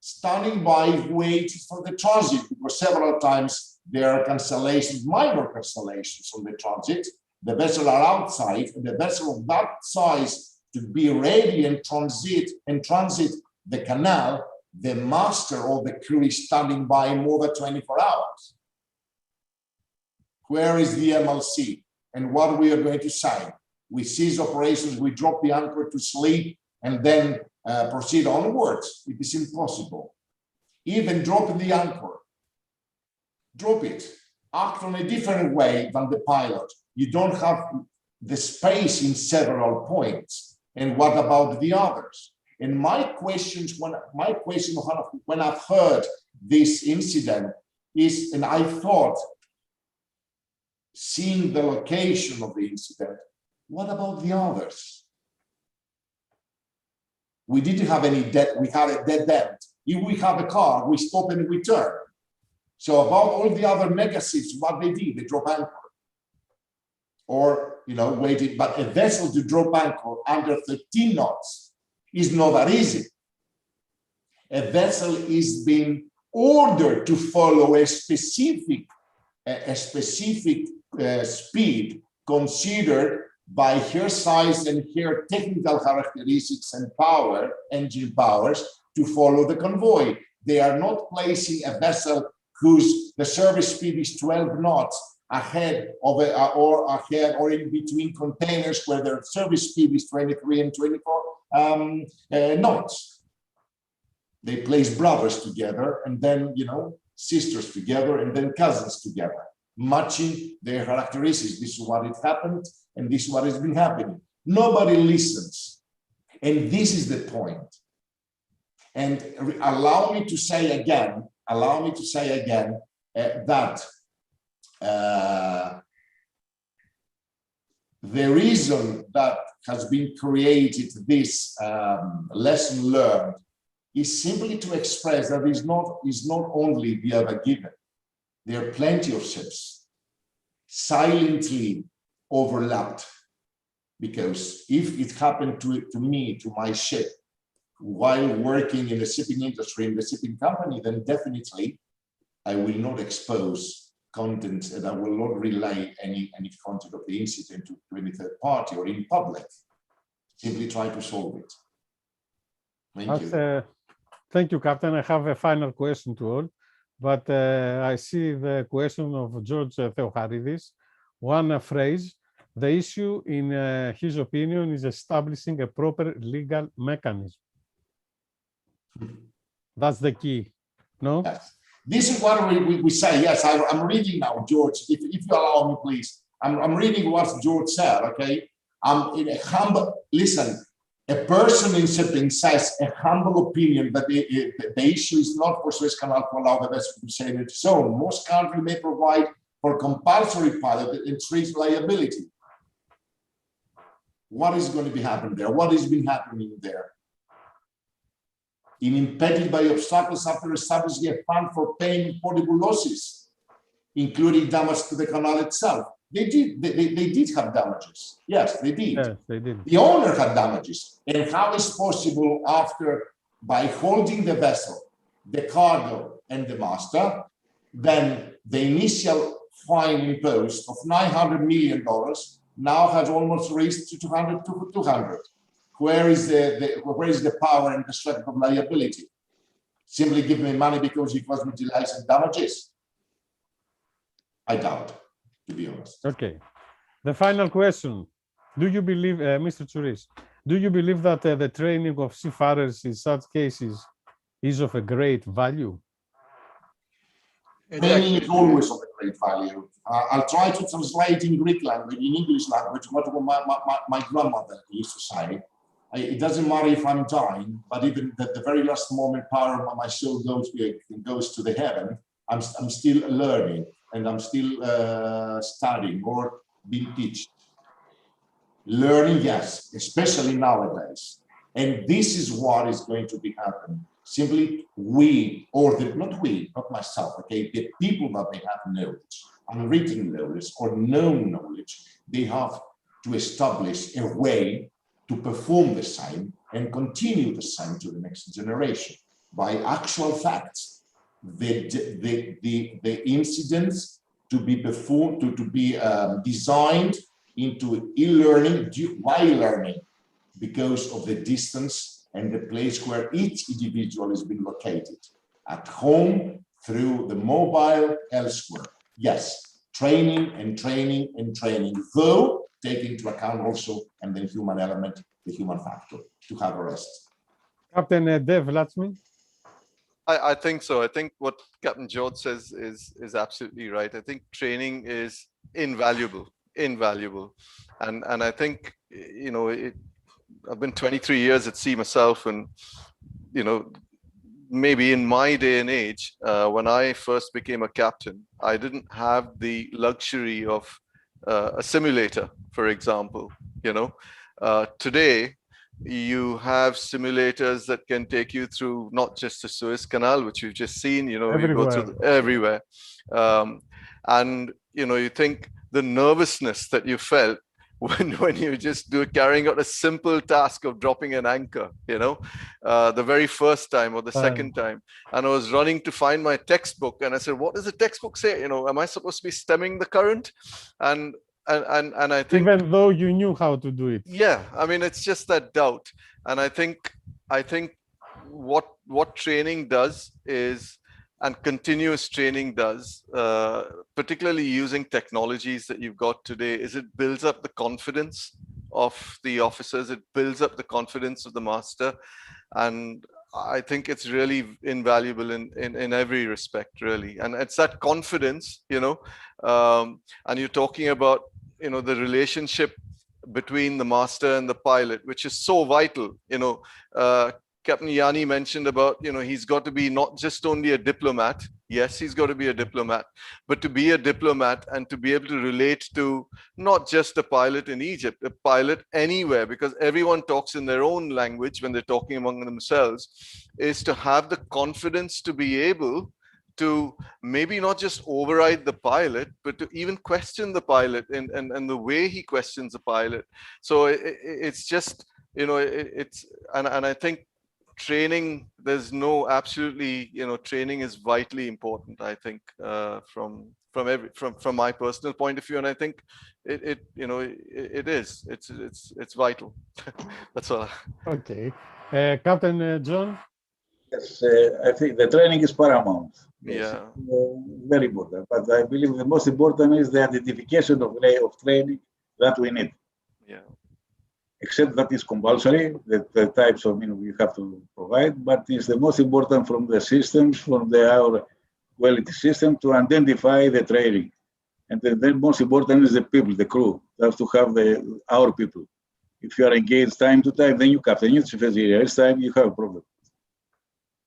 standing by waiting for the transit, because several times there are cancellations, minor cancellations on the transit. The vessels are outside, and the vessel of that size to be ready and transit the canal, the master or the crew is standing by more than 24 hours. Where is the MLC? And what we are going to say? We cease operations, we drop the anchor to sleep, and then proceed onwards. It is impossible. Even dropping the anchor, drop it. Act on a different way than the pilot. You don't have the space in several points. And what about the others? And my question when I've heard this incident is, and I thought, seeing the location of the incident, what about the others? We didn't have any dead, we had a dead end. If we have a car, we stop and we turn. So about all the other mega ships, what they did, they drop anchor. Or, waited, but a vessel to drop anchor under 13 knots is not that easy. A vessel is being ordered to follow a specific speed considered by her size and her technical characteristics and power, engine powers, to follow the convoy. They are not placing a vessel the service speed is 12 knots ahead of or in between containers where their service speed is 23 and 24 knots. They place brothers together and then, sisters together and then cousins together, matching their characteristics. This is what it happened and this is what has been happening. Nobody listens. And this is the point. And allow me to say again that the reason that has been created this lesson learned is simply to express that is not only the Ever Given. There are plenty of ships silently overlapped, because if it happened to me, to my ship, while working in the shipping industry, in the shipping company, then definitely I will not expose content and I will not relay any content of the incident to any third party or in public. Simply try to solve it. Thank you. Thank you, Captain. I have a final question to all, but I see the question of George Theocharidis. One phrase: the issue, in his opinion, is establishing a proper legal mechanism. That's the key, no? Yes. This is what we say. Yes, I'm reading now, George. If you allow me, please. I'm reading what George said, okay? In a humble, listen, a person in shipping says a humble opinion that the issue is not for Suez Canal to allow the vessel to sail its own. Most countries may provide for compulsory pilot and strict liability. What is going to be happening there? What has been happening there? impeded by obstacles after establishing a fund for paying portable losses, including damage to the canal itself. They did have damages. Yes, they did. Yes, they did. The owner had damages. And how is possible by holding the vessel, the cargo, and the master, then the initial fine imposed of $900 million now has almost raised to 200. Where is the power and the strength of liability? Simply give me money because it was utilized in damages? I doubt, to be honest. Okay. The final question. Do you believe, Mr. Tsouris, do you believe that the training of seafarers in such cases is of a great value? Training is always of a great value. I'll try to translate in Greek language, in English language, what my grandmother used to say. It doesn't matter if I'm dying, but even the very last moment power of my soul goes to the heaven, I'm still learning and I'm still studying or being taught. Learning, yes, especially nowadays. And this is what is going to be happening. Simply not myself, okay, the people that they have knowledge, unwritten knowledge or known knowledge, they have to establish a way to perform the same and continue the same to the next generation by actual facts. The incidents to be performed, to be designed into e-learning while learning because of the distance and the place where each individual has been located, at home, through the mobile, elsewhere. Yes, training and training and training, though take into account also and the human element, the human factor, to have a rest. Captain Dev Latsmi? I think so. I think what Captain George says is absolutely right. I think training is invaluable. And I think, you know, I've been 23 years at sea myself, and, you know, maybe in my day and age, when I first became a captain, I didn't have the luxury of a simulator, for example. You know, today you have simulators that can take you through not just the Suez Canal, which we've just seen, you know, you go through everywhere. And, you know, you think the nervousness that you felt when you just carrying out a simple task of dropping an anchor, you know, the very first time or the second time. And I was running to find my textbook and I said, what does the textbook say? You know, am I supposed to be stemming the current? And I think, even though you knew how to do it. Yeah, I mean, it's just that doubt. And I think what training does is, and continuous training does, particularly using technologies that you've got today, is it builds up the confidence of the officers, it builds up the confidence of the master. And I think it's really invaluable in every respect, really. And it's that confidence, you know, and you're talking about, you know, the relationship between the master and the pilot, which is so vital. You know, Captain Yanni mentioned about, you know, he's got to be not just only a diplomat. Yes, he's got to be a diplomat, but to be a diplomat and to be able to relate to not just a pilot in Egypt, a pilot anywhere, because everyone talks in their own language when they're talking among themselves, is to have the confidence to be able to maybe not just override the pilot, but to even question the pilot and the way he questions the pilot. So it's just, you know, and I think training, there's no absolutely, you know, training is vitally important, I think, from my personal point of view. And I think it's vital. That's all. Okay. Captain John? Yes, I think the training is paramount. Yeah. Very important. But I believe the most important is the identification of training that we need. Yeah. Except that is compulsory, the types of we have to provide, but it's the most important from the systems, from our quality system to identify the training. And the most important is the people, the crew. They have to have our people. If you are engaged time to time, then you captain. If it's time, you have a problem.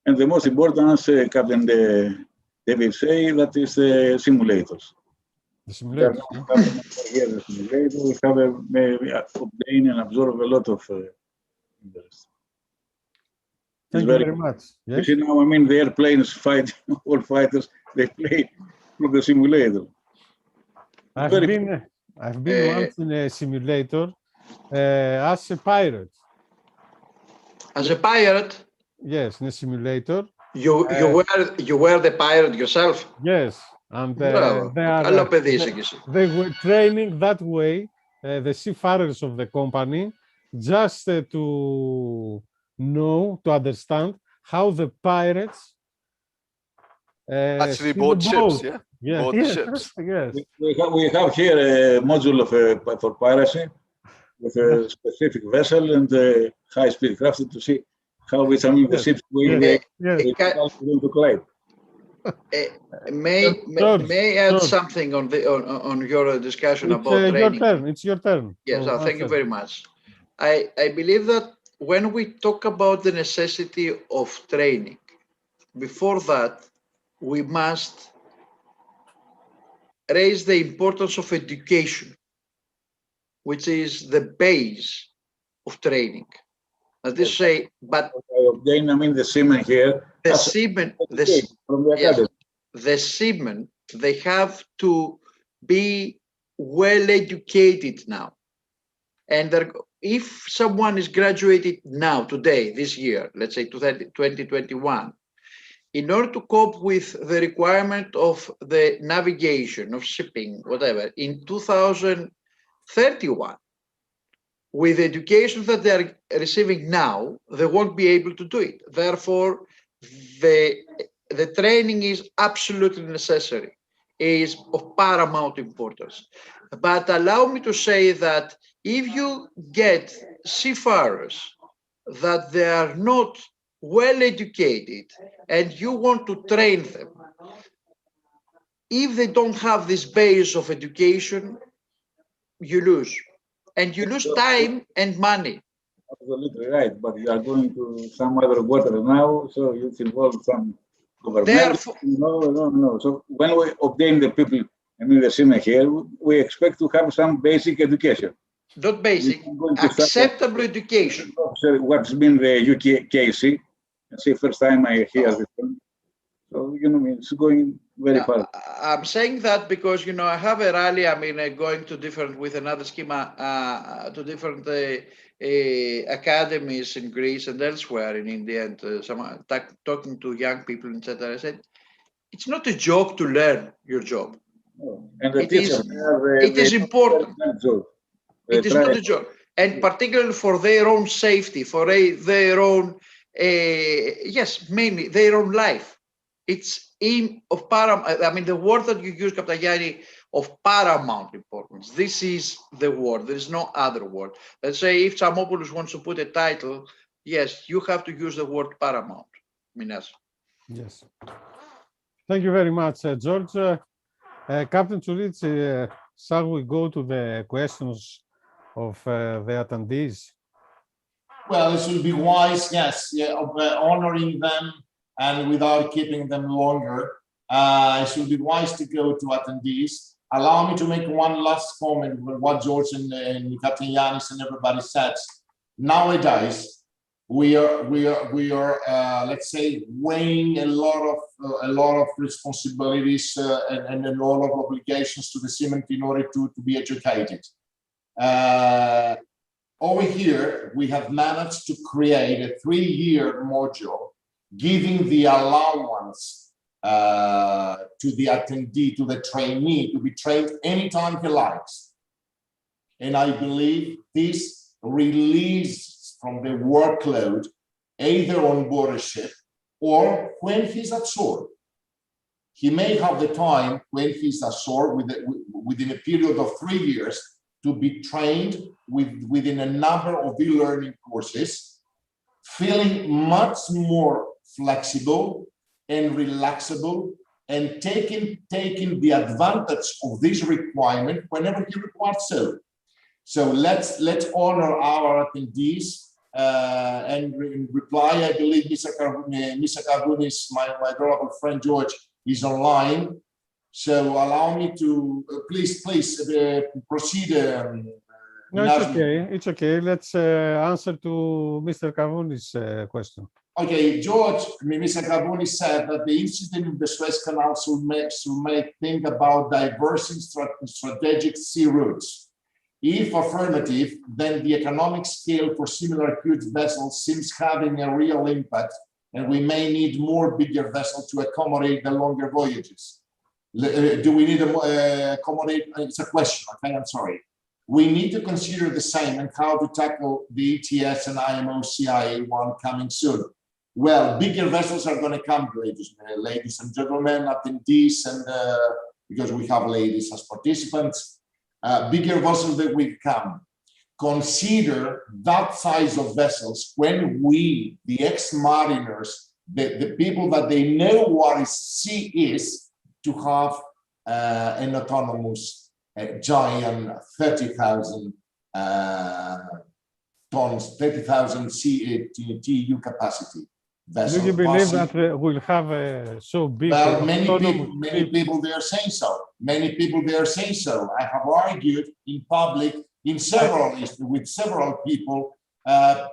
And the most important, as Captain David say, that is the simulators. The simulators. We have obtain and absorb a lot of interest. Thank you very much. You Yes. see now, I mean, the airplanes fight, all fighters, they play through the simulator. I've Very been once in a simulator as a pirate. As a pirate, Yes, in a simulator. you were the pirate yourself. Yes, and Μπράβο. Καλό παιδί είσαι κι εσύ. they were training that way the seafarers of the company just to know, to understand how the pirates Actually steal board the ships, boat. yeah? Board Yes, ships. yes. We have here a module of for piracy with a specific vessel and high-speed craft to see how we some of the ships we to collide. May I add George. something on your discussion about It's training? your turn. It's your turn. Yes, thank you very much. I believe that when we talk about the necessity of training, before that, we must raise the importance of education, which is the base of training. As they say, but I mean the seamen here. The seamen, from the academy. the seamen, they have to be well educated now. And if someone is graduated now, today, this year, let's say 2021, in order to cope with the requirement of the navigation, of shipping, whatever, in 2031, with the education that they are receiving now, they won't be able to do it. Therefore, the training is absolutely necessary, is of paramount importance. But allow me to say that if you get seafarers that they are not well educated and you want to train them, if they don't have this base of education, you lose. And you lose time and money. Absolutely right, but you are going to some other water now, so it's involved some government. No. So when we obtain the people, I mean the seamen here, we expect to have some basic education. Not basic, acceptable education. What's been the UKC? See, first time I hear this one. So, it's going very far. I'm saying that because, I have a rally, going to with another schema, to different academies in Greece and elsewhere in India, and talking to young people, etc. I said, it's not a joke to learn your job. And it is important. It is not a joke. And particularly for their own safety, for their own, mainly their own life. It's of paramount, the word that you use, Kaptagianni, of paramount importance. This is the word. There is no other word. Let's say if Tsamopoulos wants to put a title, yes, you have to use the word paramount. Minas. Yes. Thank you very much, George. Captain Tsourits, shall we go to the questions of the attendees? Well, it will be wise, yes, of honoring them and without keeping them longer. It should be wise to go to attendees. Allow me to make one last comment with what George and Captain Yannis and everybody said. Nowadays, we are let's say weighing a lot of responsibilities and a lot of obligations to the seamen in order to be educated. Over here, we have managed to create a 3-year module giving the allowance to the attendee, to the trainee, to be trained anytime he likes. And I believe this releases from the workload either on board a ship or when he's at shore. He may have the time when he's at shore within a period of 3 years to be trained within a number of e-learning courses, feeling much more flexible and relaxable and taking the advantage of this requirement whenever he requires so. So let's honor our attendees and in reply, I believe Mr. Karvounis, my adorable friend George, is online. So allow me to please proceed. No, it's okay. It's okay. Let's answer to Mr. Karvounis' question. Okay, George, Mr. Carboni said that the incident in the Suez Canal should make think about diversing strategic sea routes. If affirmative, then the economic scale for similar huge vessels seems having a real impact, and we may need more bigger vessels to accommodate the longer voyages. Do we need to accommodate? It's a question, okay, I'm sorry. We need to consider the same and how to tackle the ETS and IMO CIA1 coming soon. Well, bigger vessels are going to come, ladies and gentlemen, attendees, and because we have ladies as participants, bigger vessels that will come. Consider that size of vessels when we, the ex-mariners, the people that they know what sea is, to have an autonomous giant 30,000 tons, 30,000 TEU capacity vessel. Do you believe that we'll have so big? Well, many people they are saying so. Many people they are saying so. I have argued in public with several people.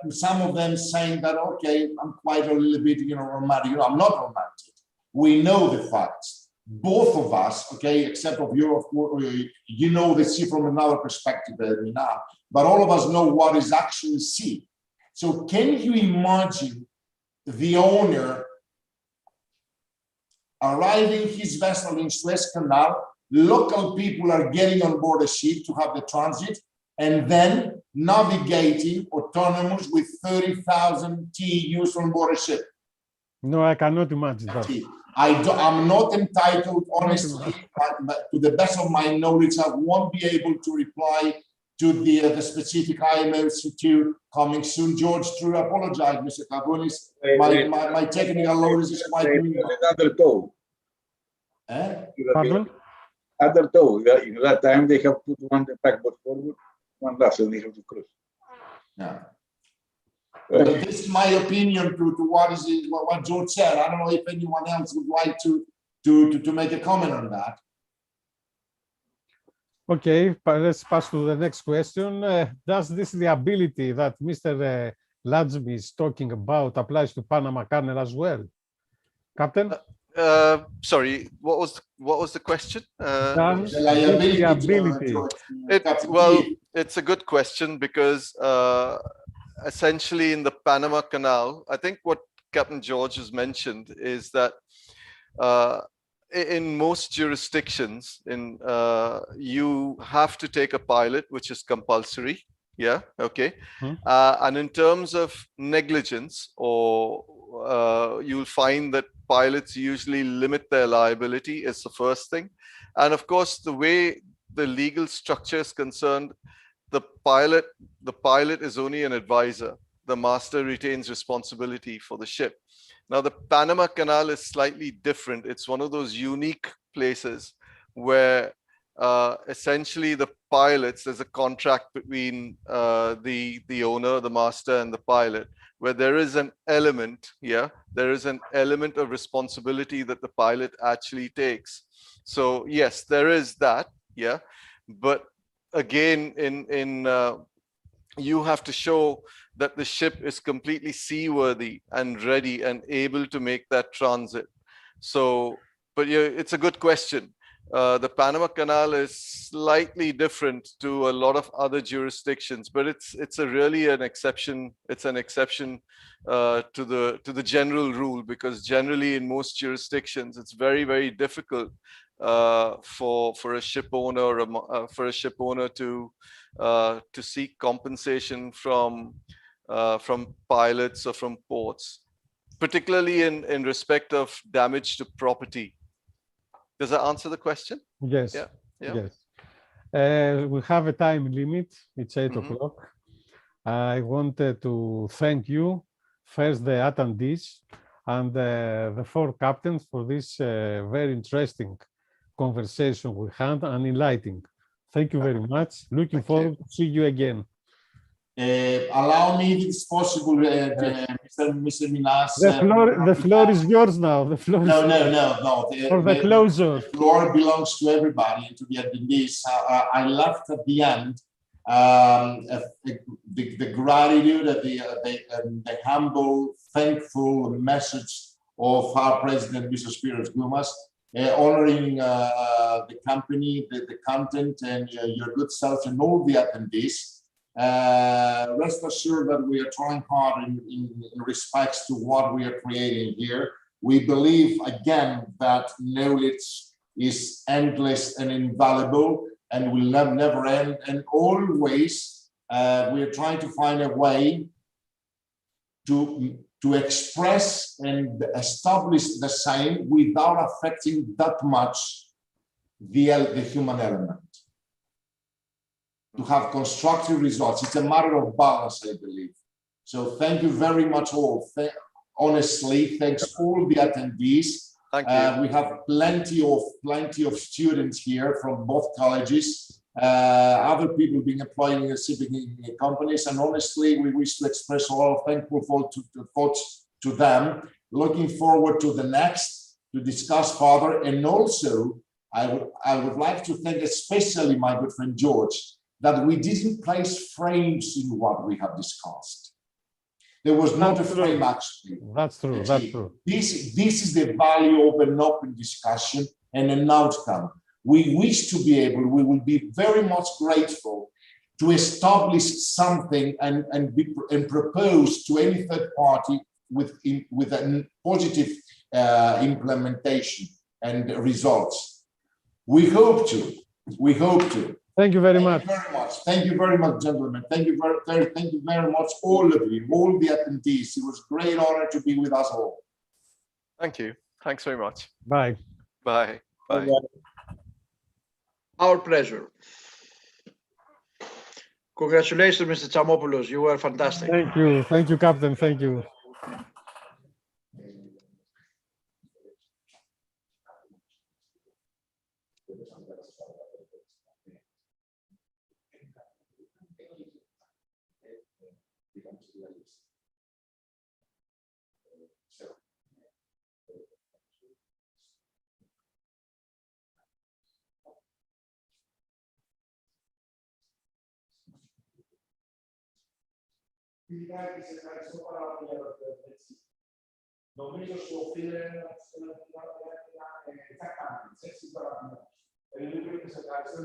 Some of them saying that, okay, I'm quite a little bit, romantic. I'm not romantic. We know the facts. Both of us, okay, except of you, of course, you know the sea from another perspective than me now, but all of us know what is actually sea. So can you imagine the owner arriving his vessel in Suez Canal, local people are getting on board a ship to have the transit, and then navigating autonomous with 30,000 TEUs on board a ship? No, I cannot imagine that. I'm not entitled, honestly, to the best of my knowledge, I won't be able to reply to the specific IMO2 coming soon. George, to apologize, Mr. Carbonis. My technical knowledge is quite limited. Other tow. Pardon? Other tow. In that time, they have put one backboard forward, one last, and they have to cross. Yeah. Well, this is my opinion to what George said. I don't know if anyone else would like to make a comment on that. Okay, let's pass to the next question. Does this the ability that Mr. Ladsby is talking about applies to Panama Canal as well? Captain? Sorry, what was the question? Does The liability. Well, it's a good question because essentially in the Panama Canal, I think what Captain George has mentioned is that in most jurisdictions, you have to take a pilot, which is compulsory. Yeah, okay. And in terms of negligence, or you'll find that pilots usually limit their liability is the first thing. And of course, the way the legal structure is concerned, the pilot is only an advisor. The master retains responsibility for the ship. Now, the Panama Canal is slightly different. It's one of those unique places where essentially the pilots, there's a contract between the owner, the master, and the pilot, where there is an element, there is an element of responsibility that the pilot actually takes. So yes, there is that, but again, you have to show that the ship is completely seaworthy and ready and able to make that transit. So, but yeah, it's a good question. The Panama Canal is slightly different to a lot of other jurisdictions, but it's really an exception. It's an exception to the general rule, because generally in most jurisdictions it's very, very difficult for a ship owner to seek compensation from pilots or from ports, particularly in respect of damage to property. Does that answer the question? Yes. Yeah. Yes. We have a time limit. It's 8 o'clock. I wanted to thank you, first the attendees and the 4 captains, for this very interesting conversation we had and enlightening. Thank you very much. Looking forward to see you again. Allow me, if it's possible, Mr. Minas. The floor is yours now. The floor. No. For the closure. The floor belongs to everybody and to the attendees. I left at the end the gratitude, the humble, thankful message of our president, Mr. Spiros Goumas, honoring the company, the content, and your good self, and all the attendees. Rest assured that we are trying hard in respects to what we are creating here. We believe, again, that knowledge is endless and invaluable and will never end. And always, we are trying to find a way to express and establish the same without affecting that much the human element. To have constructive results. It's a matter of balance, I believe. So thank you very much all. Honestly, thanks all the attendees. Thank you. We have plenty of students here from both colleges, other people being employed in civic companies, and honestly, we wish to express a lot of thankful thoughts to them. Looking forward to the next to discuss further, and also I would like to thank especially my good friend George that we didn't place frames in what we have discussed. There was not a frame actually. That's true. That's true. This is the value of an open discussion and an outcome. We wish to be able, we will be very much grateful to establish something and propose to any third party with a positive implementation and results. We hope to. Thank you very much. Thank you very much, gentlemen. Thank you very much, all of you, all the attendees. It was a great honor to be with us all. Thank you. Thanks very much. Bye. Bye. Bye. Our pleasure. Congratulations, Mr. Tsamopoulos. You were fantastic. Thank you. Thank you, Captain. Thank you. Νομίζω σου οφείλει ένα εξαρτάται. Έτσι, παραπάνω. Ελληνικό και σε ευχαριστώ.